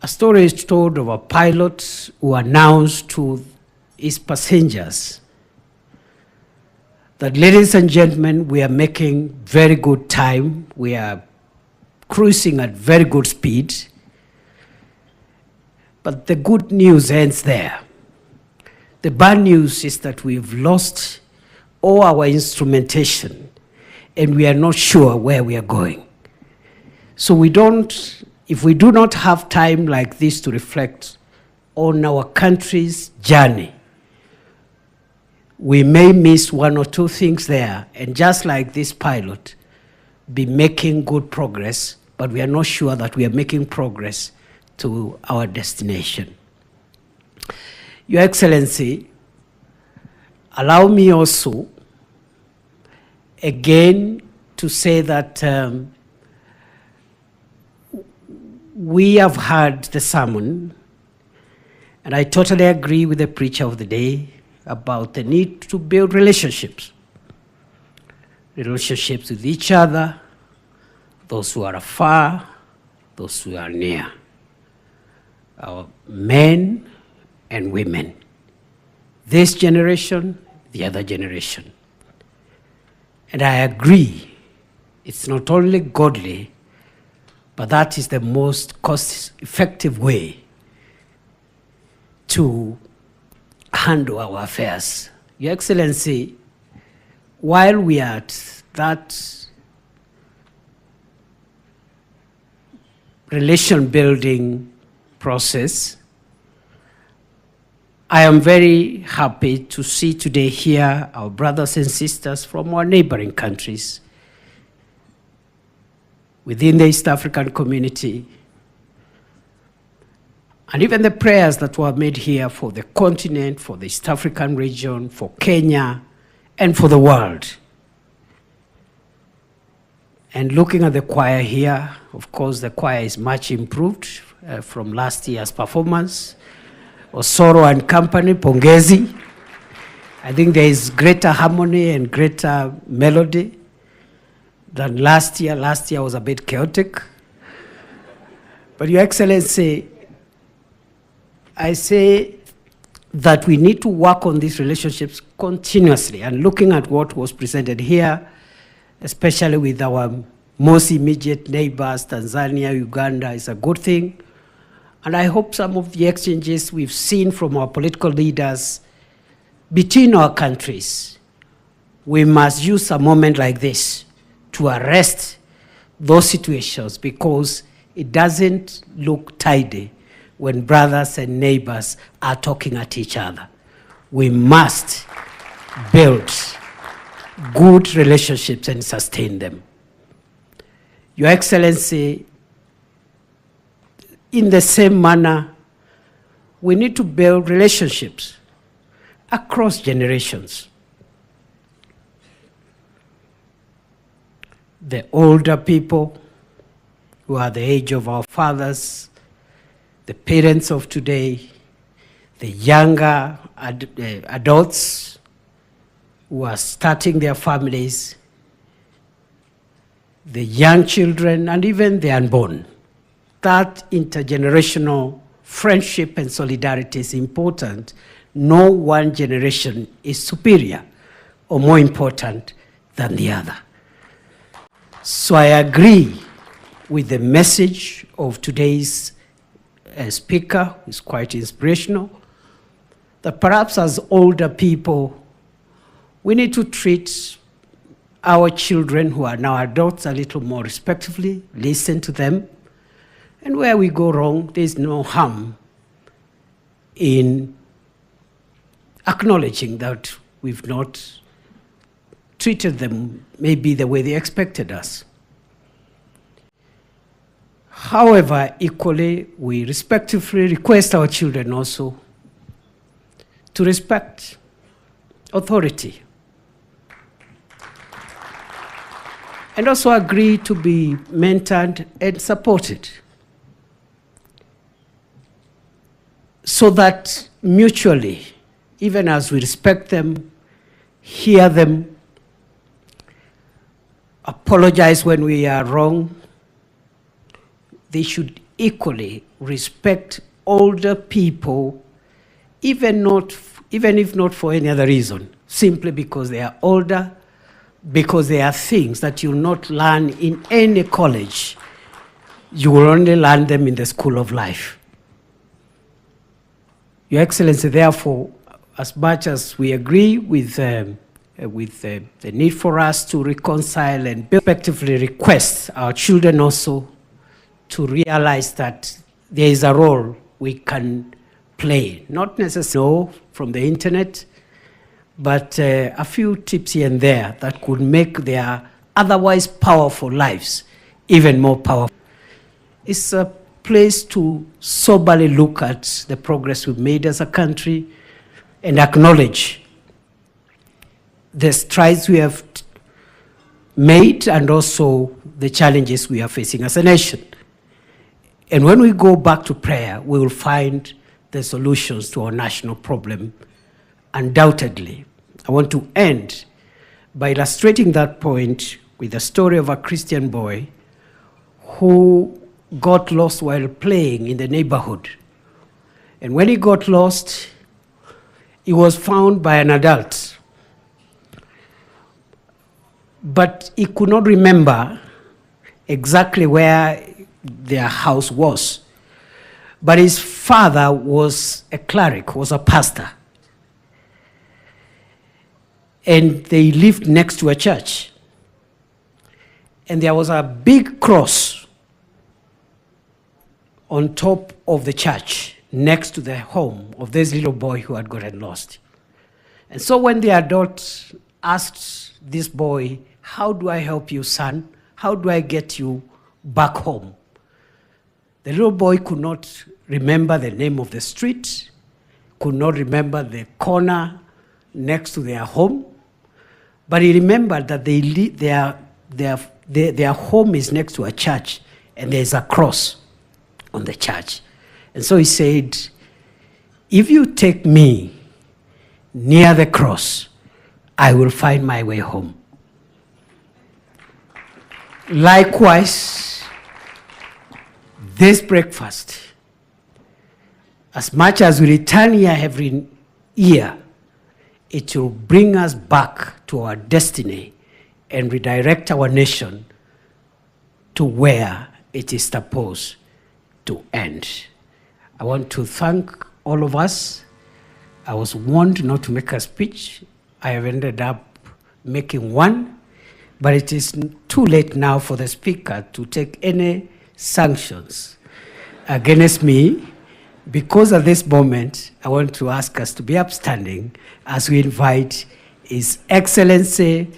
a story is told of a pilot who announced to his passengers that, ladies and gentlemen, we are making very good time. We are cruising at very good speed. But the good news ends there. The bad news is that we've lost all our instrumentation and we are not sure where we are going. So if we do not have time like this to reflect on our country's journey, we may miss one or two things there, and just like this pilot, be making good progress, but we are not sure that we are making progress to our destination. Your Excellency, allow me also again to say that we have heard the sermon, and I totally agree with the preacher of the day about the need to build relationships with each other, those who are afar, those who are near, our men and women, this generation, the other generation. And I agree, it's not only godly, but that is the most cost-effective way to handle our affairs. Your Excellency, while we are at that relation-building process, I am very happy to see today here our brothers and sisters from our neighboring countries within the East African community, and even the prayers that were made here for the continent, for the East African region, for Kenya, and for the world. And looking at the choir here, of course, the choir is much improved from last year's performance. Osoro and company, pongezi. I think there is greater harmony and greater melody than last year. Last year was a bit chaotic. But Your Excellency, I say that we need to work on these relationships continuously, and looking at what was presented here, especially with our most immediate neighbors, Tanzania, Uganda, is a good thing. And I hope some of the exchanges we've seen from our political leaders between our countries, we must use a moment like this to arrest those situations, because it doesn't look tidy when brothers and neighbors are talking at each other. We must build good relationships and sustain them. Your Excellency, in the same manner, we need to build relationships across generations. The older people who are the age of our fathers, the parents of today, the younger adults who are starting their families, the young children, and even the unborn. That intergenerational friendship and solidarity is important. No one generation is superior or more important than the other. So I agree with the message of today's speaker, who is quite inspirational, that perhaps as older people, we need to treat our children who are now adults a little more respectfully, listen to them, and where we go wrong, there's no harm in acknowledging that we've not treated them maybe the way they expected us. However, equally, we respectfully request our children also to respect authority and also agree to be mentored and supported, so that mutually, even as we respect them, hear them, apologize when we are wrong, they should equally respect older people, even if not for any other reason, simply because they are older, because there are things that you'll not learn in any college. You will only learn them in the school of life. Your Excellency, therefore, as much as we agree with the need for us to reconcile and respectively request our children also to realize that there is a role we can play, not necessarily from the internet, but a few tips here and there that could make their otherwise powerful lives even more powerful. It's a place to soberly look at the progress we've made as a country and acknowledge the strides we have made and also the challenges we are facing as a nation. And when we go back to prayer, we will find the solutions to our national problem, undoubtedly. I want to end by illustrating that point with the story of a Christian boy who got lost while playing in the neighborhood. And when he got lost, he was found by an adult. But he could not remember exactly where their house was. But his father was a cleric, was a pastor. And they lived next to a church. And there was a big cross on top of the church next to the home of this little boy who had gotten lost. And so when the adult asked this boy, "How do I help you, son? How do I get you back home?" The little boy could not remember the name of the street, could not remember the corner next to their home, but he remembered that their home is next to a church and there's a cross on the church. And so he said, "If you take me near the cross, I will find my way home." Likewise, this breakfast, as much as we return here every year, it will bring us back to our destiny and redirect our nation to where it is supposed to end. I want to thank all of us. I was warned not to make a speech. I have ended up making one, but it is too late now for the speaker to take any sanctions against me. Because at this moment, I want to ask us to be upstanding as we invite His Excellency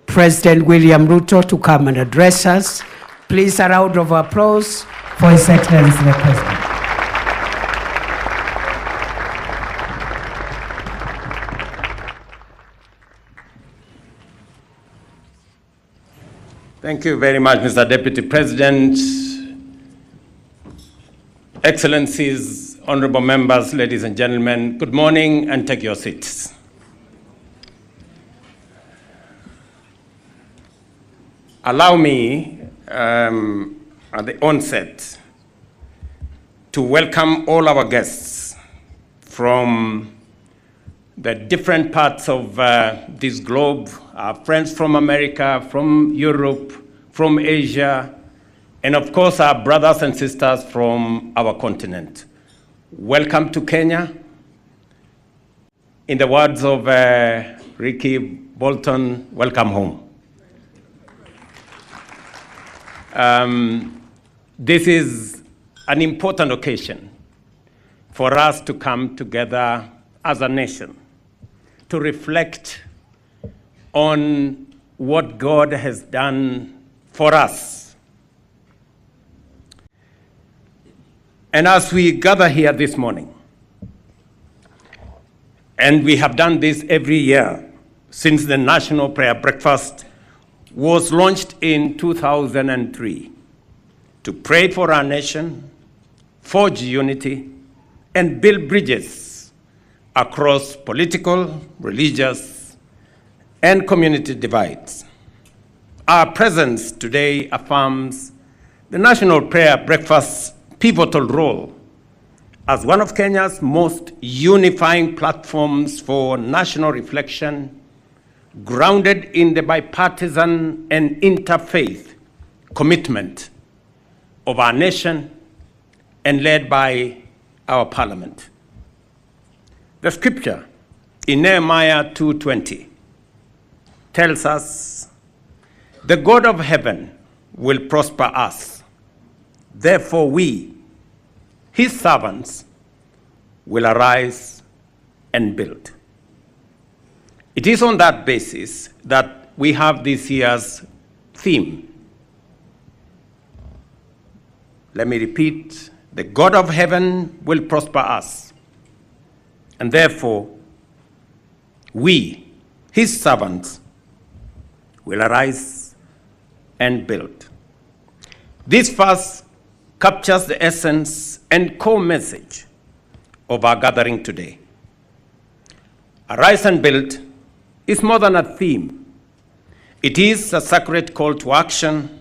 President William Ruto to come and address us. Please, a round of applause for His Excellency the President. Thank you very much, Mr. Deputy President. Excellencies, honorable members, ladies and gentlemen, good morning and take your seats. Allow me at the onset to welcome all our guests from the different parts of this globe, our friends from America, from Europe, from Asia, and of course our brothers and sisters from our continent. Welcome to Kenya. In the words of Ricky Bolton, welcome home. This is an important occasion for us to come together as a nation to reflect on what God has done for us. And as we gather here this morning, and we have done this every year since the National Prayer Breakfast was launched in 2003, to pray for our nation, forge unity, and build bridges across political, religious, and community divides. Our presence today affirms the National Prayer Breakfast's pivotal role as one of Kenya's most unifying platforms for national reflection grounded in the bipartisan and interfaith commitment of our nation and led by our parliament. The scripture in Nehemiah 2:20 tells us, "The God of heaven will prosper us. Therefore we, his servants, will arise and build." It is on that basis that we have this year's theme. Let me repeat, the God of heaven will prosper us, and therefore we, his servants, will arise and build. This verse captures the essence and core message of our gathering today. Arise and build is more than a theme. It is a sacred call to action,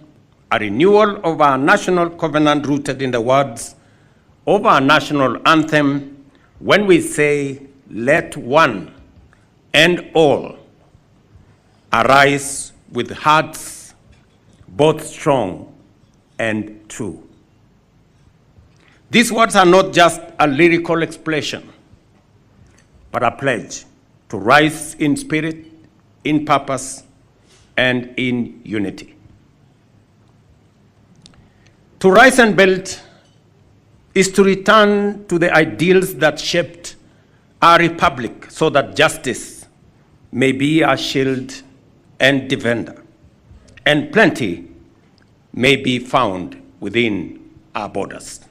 a renewal of our national covenant rooted in the words of our national anthem when we say, "Let one and all arise with hearts both strong and true." These words are not just a lyrical expression, but a pledge to rise in spirit, in purpose, and in unity. To rise and build is to return to the ideals that shaped our republic so that justice may be our shield and defender, and plenty may be found within our borders.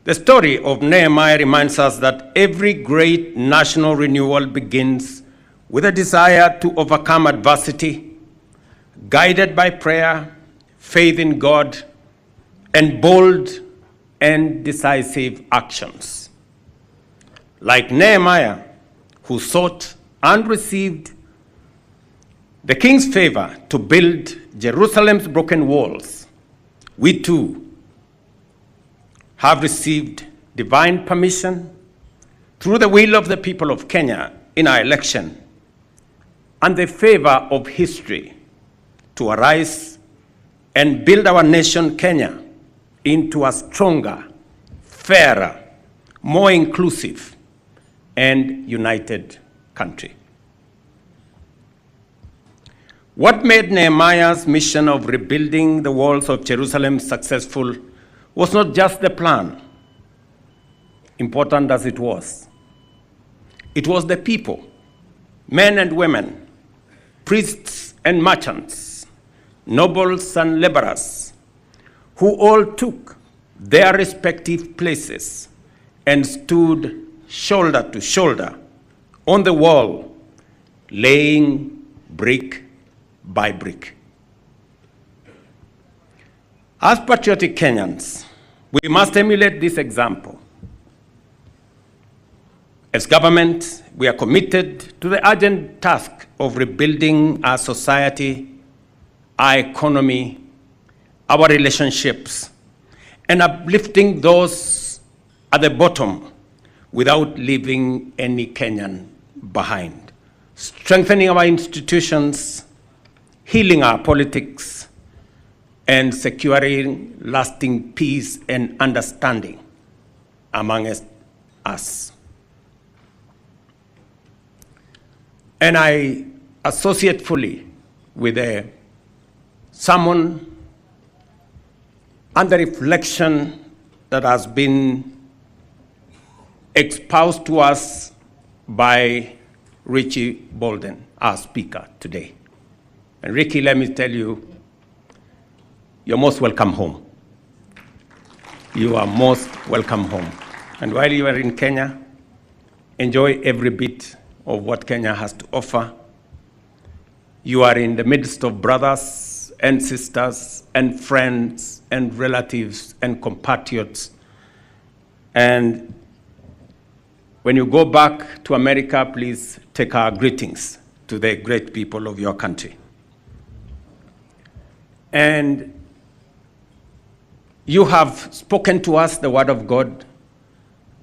The story of Nehemiah reminds us that every great national renewal begins with a desire to overcome adversity, guided by prayer, faith in God, and bold and decisive actions. Like Nehemiah, who sought and received the king's favor to build Jerusalem's broken walls, we too have received divine permission through the will of the people of Kenya in our election and the favor of history to arise and build our nation, Kenya, into a stronger, fairer, more inclusive, and united country. What made Nehemiah's mission of rebuilding the walls of Jerusalem successful was not just the plan, important as it was. It was the people, men and women, priests and merchants, nobles and laborers, who all took their respective places and stood shoulder to shoulder on the wall, laying brick by brick. As patriotic Kenyans, we must emulate this example. As government, we are committed to the urgent task of rebuilding our society, our economy, our relationships, and uplifting those at the bottom without leaving any Kenyan behind, strengthening our institutions, healing our politics, and securing lasting peace and understanding among us. And I associate fully with the sermon and the reflection that has been espoused to us by Richie Bolden, our speaker today. And Ricky, let me tell you, you're most welcome home. You are most welcome home. And while you are in Kenya, enjoy every bit of what Kenya has to offer. You are in the midst of brothers and sisters and friends and relatives and compatriots. And when you go back to America, please take our greetings to the great people of your country. And you have spoken to us the word of God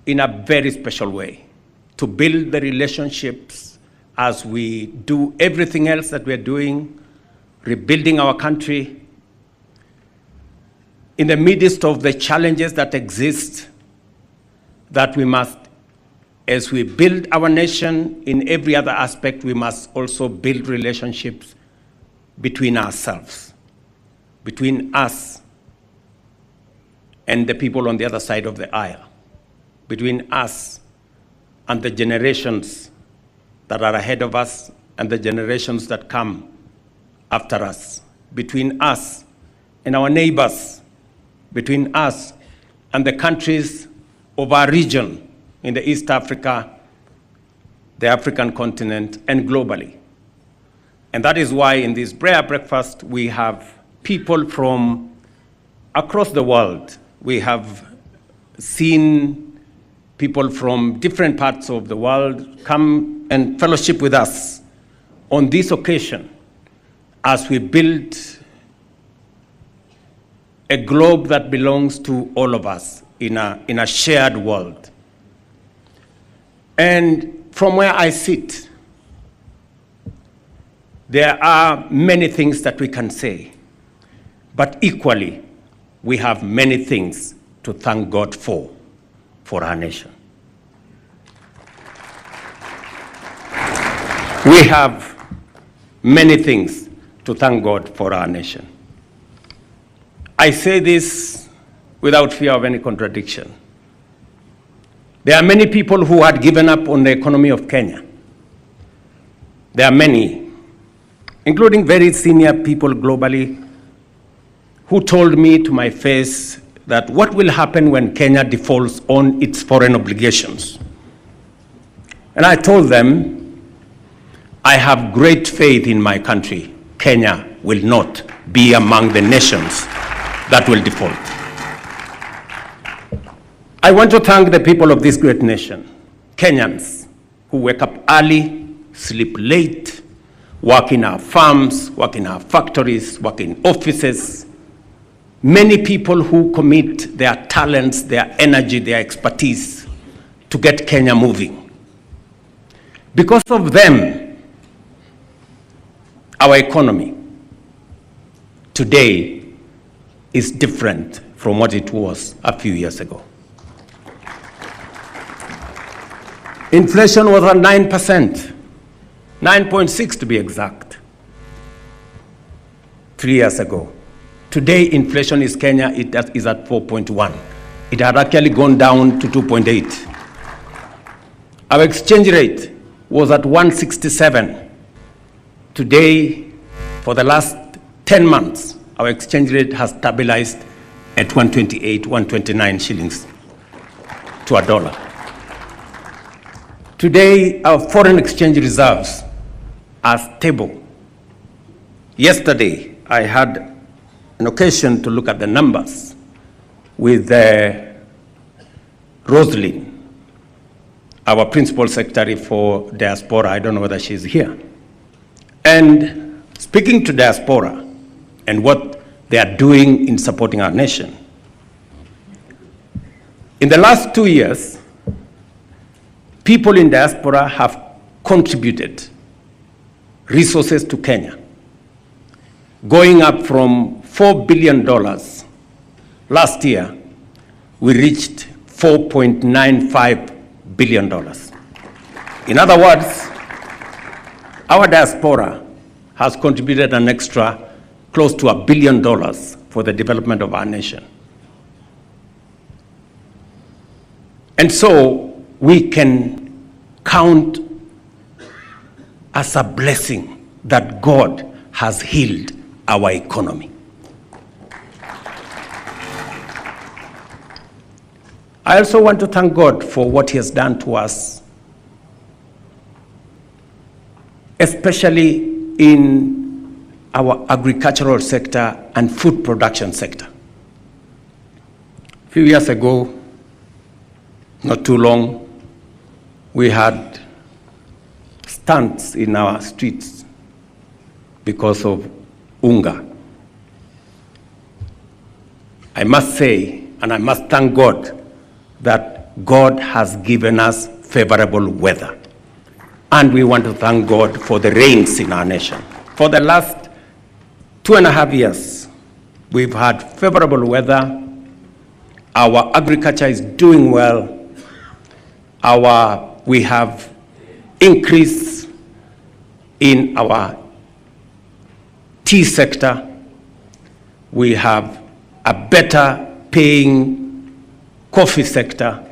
in a very special way to build the relationships as we do everything else that we're doing, rebuilding our country, in the midst of the challenges that exist, that we must, as we build our nation in every other aspect, we must also build relationships between ourselves, between us and the people on the other side of the aisle, between us and the generations that are ahead of us and the generations that come after us, between us and our neighbors, between us and the countries of our region in the East Africa, the African continent, and globally. And that is why in this prayer breakfast, we have people from across the world. We have seen people from different parts of the world come and fellowship with us on this occasion as we build a globe that belongs to all of us in a shared world. And from where I sit, there are many things that we can say, but equally, we have many things to thank God for our nation. We have many things to thank God for our nation. I say this without fear of any contradiction. There are many people who had given up on the economy of Kenya. There are many, including very senior people globally, who told me to my face that what will happen when Kenya defaults on its foreign obligations. And I told them, I have great faith in my country. Kenya will not be among the nations that will default. I want to thank the people of this great nation, Kenyans, who wake up early, sleep late, work in our farms, work in our factories, work in offices. Many people who commit their talents, their energy, their expertise to get Kenya moving. Because of them, our economy today is different from what it was a few years ago. Inflation was at 9%, 9.6 to be exact, 3 years ago. Today, inflation in Kenya is at 4.1. It had actually gone down to 2.8. Our exchange rate was at 167. Today, for the last 10 months, our exchange rate has stabilized at 128, 129 shillings to a dollar. Today, our foreign exchange reserves are stable. Yesterday, I had an occasion to look at the numbers with Rosalyn, our principal secretary for diaspora. I don't know whether she's here. And speaking to diaspora and what they are doing in supporting our nation. In the last 2 years, people in diaspora have contributed resources to Kenya, going up from $4 billion. Last year, we reached $4.95 billion. In other words, our diaspora has contributed an extra close to $1 billion for the development of our nation. And so we can count as a blessing that God has healed our economy. I also want to thank God for what He has done to us, especially in our agricultural sector and food production sector. A few years ago, not too long, we had stunts in our streets because of unga. I must say, and I must thank God, that God has given us favorable weather. And we want to thank God for the rains in our nation. For the last 2.5 years, we've had favorable weather. Our agriculture is doing well. We have increase in our tea sector. We have a better paying coffee sector.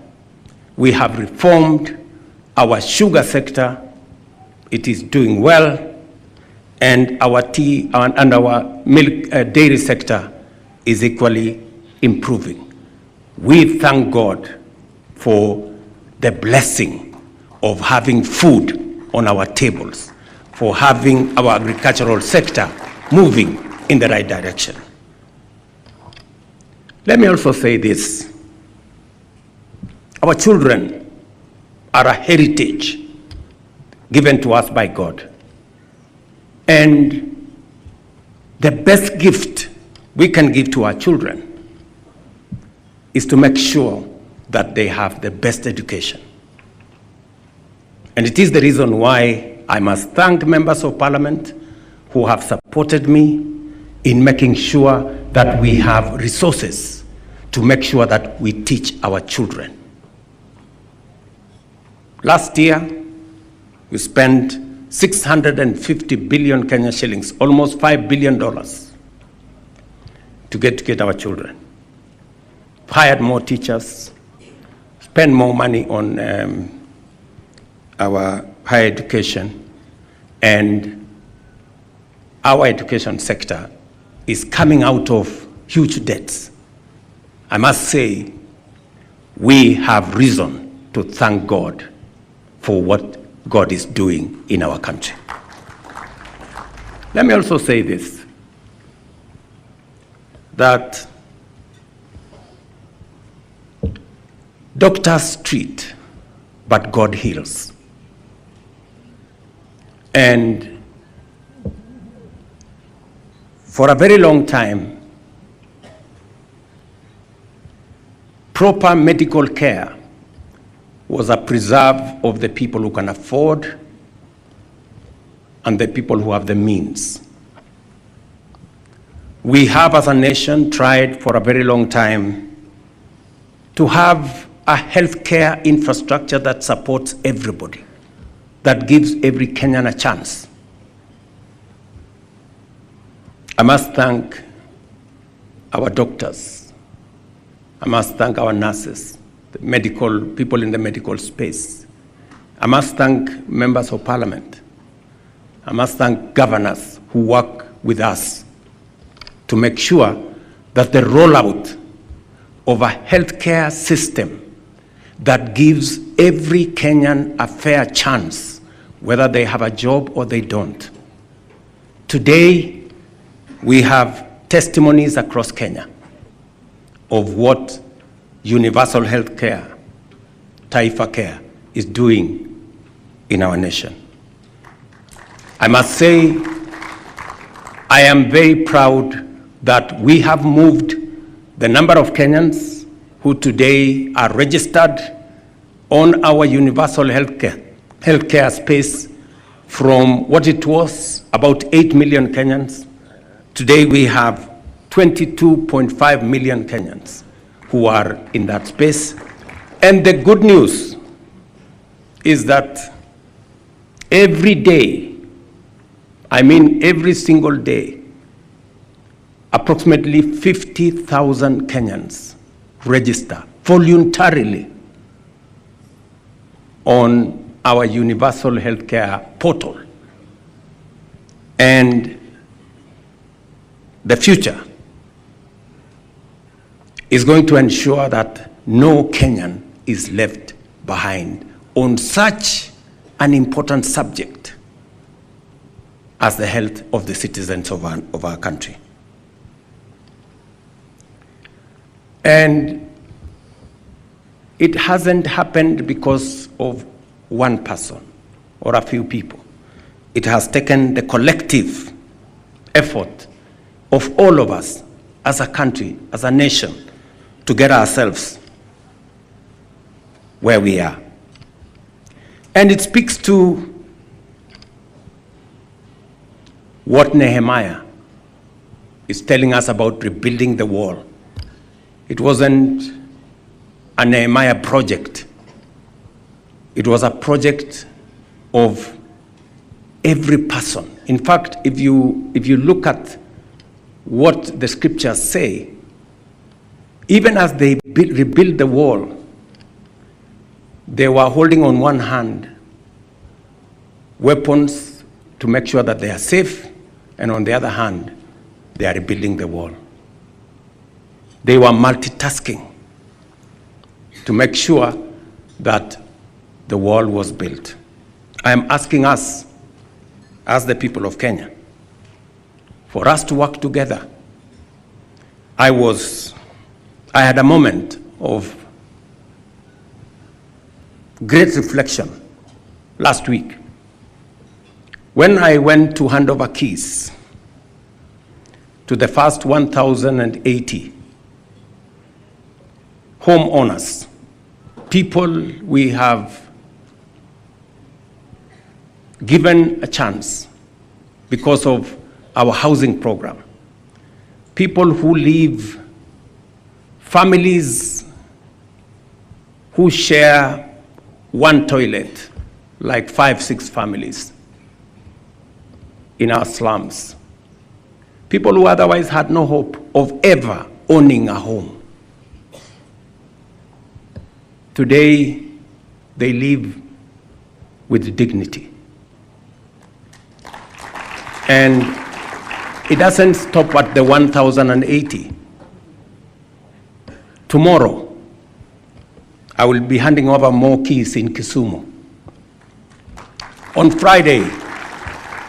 We have reformed our sugar sector. It is doing well. And our tea and our milk dairy sector is equally improving. We thank God for the blessing of having food on our tables, for having our agricultural sector moving in the right direction. Let me also say this. Our children are a heritage given to us by God. And the best gift we can give to our children is to make sure that they have the best education. And it is the reason why I must thank members of parliament who have supported me in making sure that we have resources to make sure that we teach our children. Last year, we spent 650 billion Kenya shillings, almost $5 billion, to get our children. Hired more teachers, spend more money on our higher education, and our education sector is coming out of huge debts. I must say, we have reason to thank God for what God is doing in our country. Let me also say this, that doctors treat, but God heals. And for a very long time, proper medical care was a preserve of the people who can afford and the people who have the means. We have, as a nation, tried for a very long time to have a healthcare infrastructure that supports everybody, that gives every Kenyan a chance. I must thank our doctors. I must thank our nurses, the medical people in the medical space. I must thank members of parliament. I must thank governors who work with us to make sure that the rollout of a healthcare system that gives every Kenyan a fair chance, whether they have a job or they don't. Today, we have testimonies across Kenya of what universal health care, Taifa Care, is doing in our nation. I must say, I am very proud that we have moved the number of Kenyans who today are registered on our universal healthcare space from what it was, about 8 million Kenyans. Today we have 22.5 million Kenyans who are in that space. And the good news is that every day, I mean every single day, approximately 50,000 Kenyans register voluntarily on our universal healthcare portal. And the future is going to ensure that no Kenyan is left behind on such an important subject as the health of the citizens of our country. And it hasn't happened because of one person or a few people. It has taken the collective effort of all of us as a country, as a nation, to get ourselves where we are. And it speaks to what Nehemiah is telling us about rebuilding the wall. It wasn't a Nehemiah project. It was a project of every person. In fact, if you look at what the scriptures say, even as they rebuilt the wall, they were holding on one hand weapons to make sure that they are safe, and on the other hand, they are rebuilding the wall. They were multitasking to make sure that the wall was built. I am asking us, as the people of Kenya, for us to work together. I had a moment of great reflection last week when I went to hand over keys to the first 1,080 homeowners, people we have given a chance because of our housing program. People who live, families who share one toilet, like 5-6 families in our slums. People who otherwise had no hope of ever owning a home. Today, they live with dignity. And it doesn't stop at the 1,080. Tomorrow, I will be handing over more keys in Kisumu. On Friday,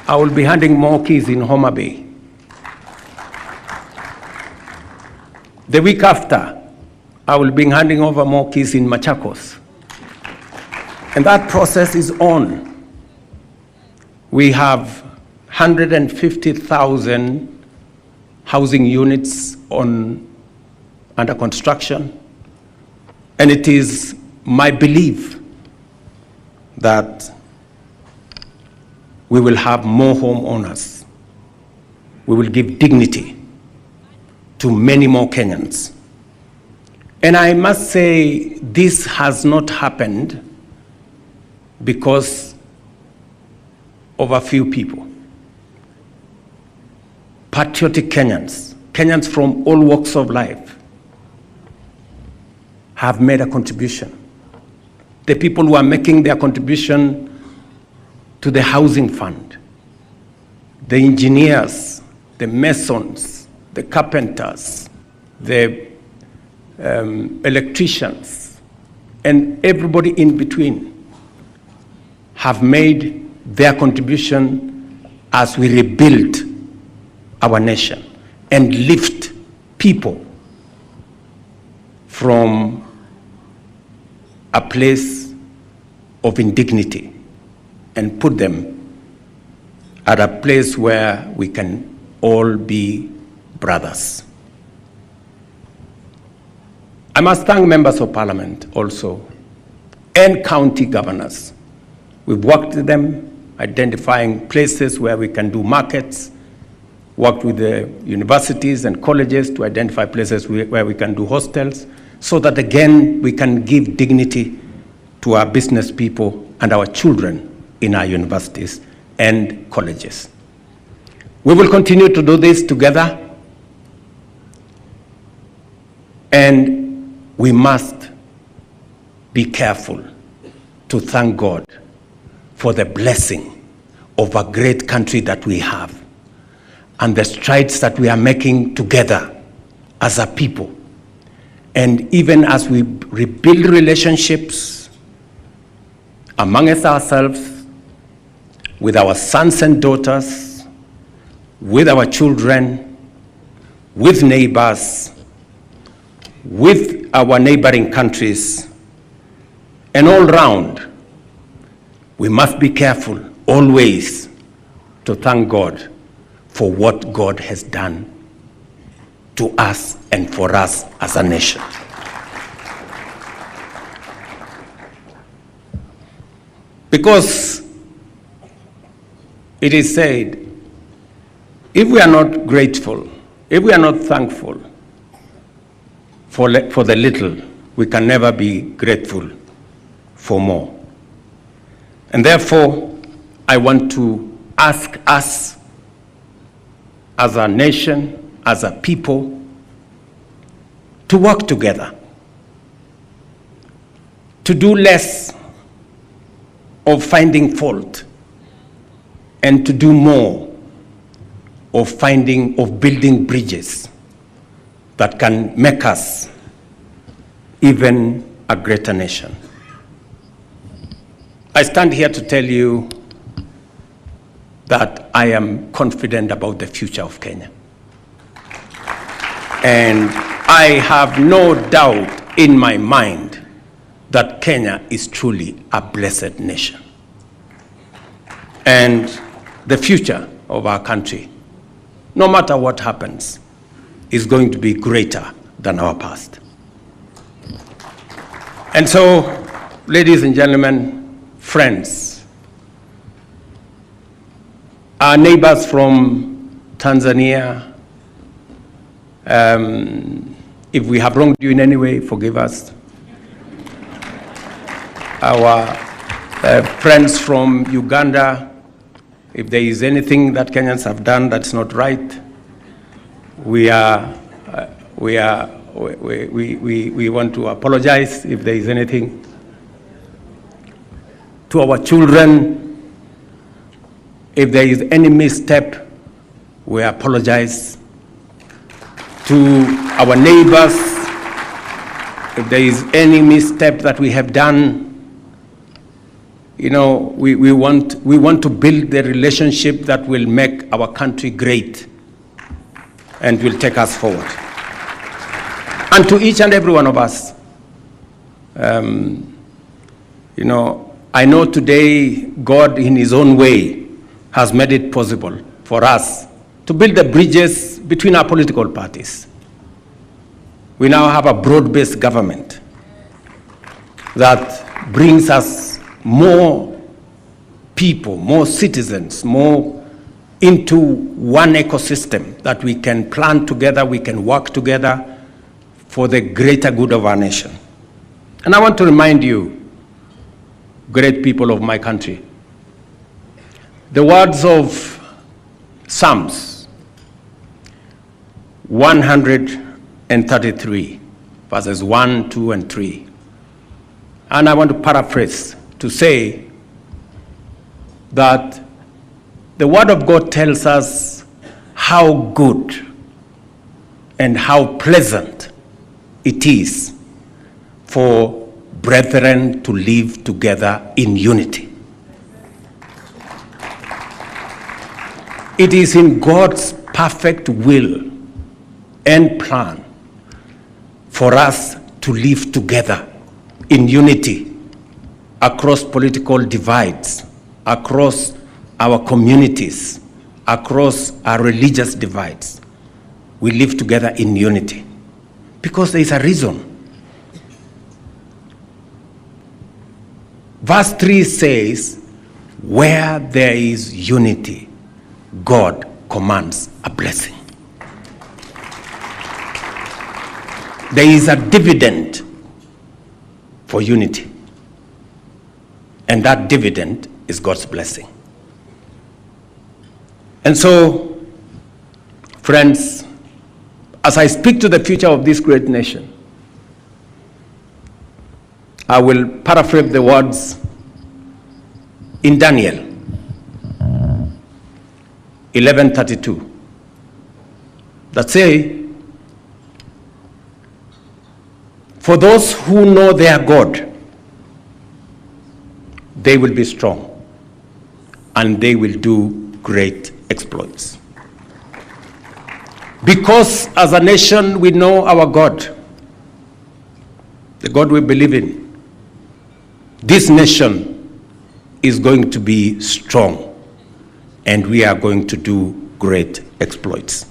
I will be handing more keys in Homa Bay. The week after, I will be handing over more keys in Machakos. And that process is on. We have 150,000 housing units under construction. And it is my belief that we will have more homeowners. We will give dignity to many more Kenyans. And I must say, this has not happened because of a few people. Patriotic Kenyans, Kenyans from all walks of life, have made a contribution. The people who are making their contribution to the housing fund, the engineers, the masons, the carpenters, the electricians, and everybody in between have made their contribution as we rebuild our nation and lift people from a place of indignity and put them at a place where we can all be brothers. I must thank members of parliament also and county governors. We've worked with them, identifying places where we can do markets, worked with the universities and colleges to identify places where we can do hostels, so that again we can give dignity to our business people and our children in our universities and colleges. We will continue to do this together, and we must be careful to thank God for the blessing of a great country that we have and the strides that we are making together as a people. And even as we rebuild relationships amongst ourselves, with our sons and daughters, with our children, with neighbors, with our neighboring countries, and all round, we must be careful always to thank God for what God has done to us and for us as a nation. Because it is said If we are not grateful, if we are not thankful for the little, we can never be grateful for more. And therefore, I want to ask us as a nation, as a people, to work together, to do less of finding fault and to do more of building bridges that can make us even a greater nation. I stand here to tell you that I am confident about the future of Kenya. And I have no doubt in my mind that Kenya is truly a blessed nation. And the future of our country, no matter what happens, is going to be greater than our past. And so, ladies and gentlemen, friends, our neighbors from Tanzania, if we have wronged you in any way, forgive us. Our friends from Uganda, if there is anything that Kenyans have done that's not right, we want to apologize if there is anything. To our children, if there is any misstep, we apologize. To our neighbors, if there is any misstep that we have done, you know, we want to build the relationship that will make our country great and will take us forward. And to each and every one of us, you know, I know today God in his own way has made it possible for us to build the bridges between our political parties. We now have a broad-based government that brings us more people, more citizens, more into one ecosystem that we can plan together, we can work together for the greater good of our nation. And I want to remind you, great people of my country, the words of Psalms 133, verses 1, 2, and 3. And I want to paraphrase to say that the Word of God tells us how good and how pleasant it is for brethren to live together in unity. It is in God's perfect will and plan for us to live together in unity across political divides, across our communities, across our religious divides. We live together in unity because there is a reason. Verse 3 says, where there is unity, God commands a blessing. There is a dividend for unity. And that dividend is God's blessing. And so, friends, as I speak to the future of this great nation, I will paraphrase the words in Daniel 11:32 that say, for those who know their God, they will be strong and they will do great exploits. Because as a nation we know our God, the God we believe in, this nation is going to be strong and we are going to do great exploits.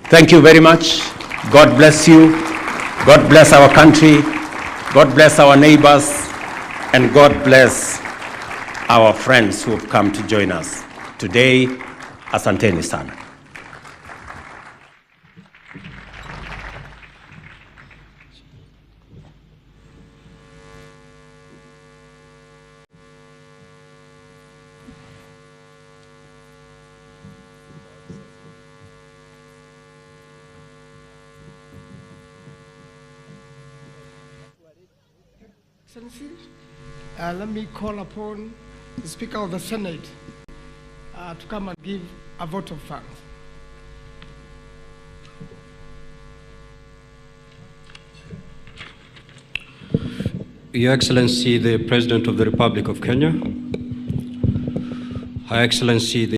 Thank you very much. God bless you. God bless our country. God bless our neighbors. And God bless our friends who have come to join us today. Asanteni sana. Excellency, let me call upon the Speaker of the Senate to come and give a vote of thanks. Your Excellency, the President of the Republic of Kenya, Her Excellency,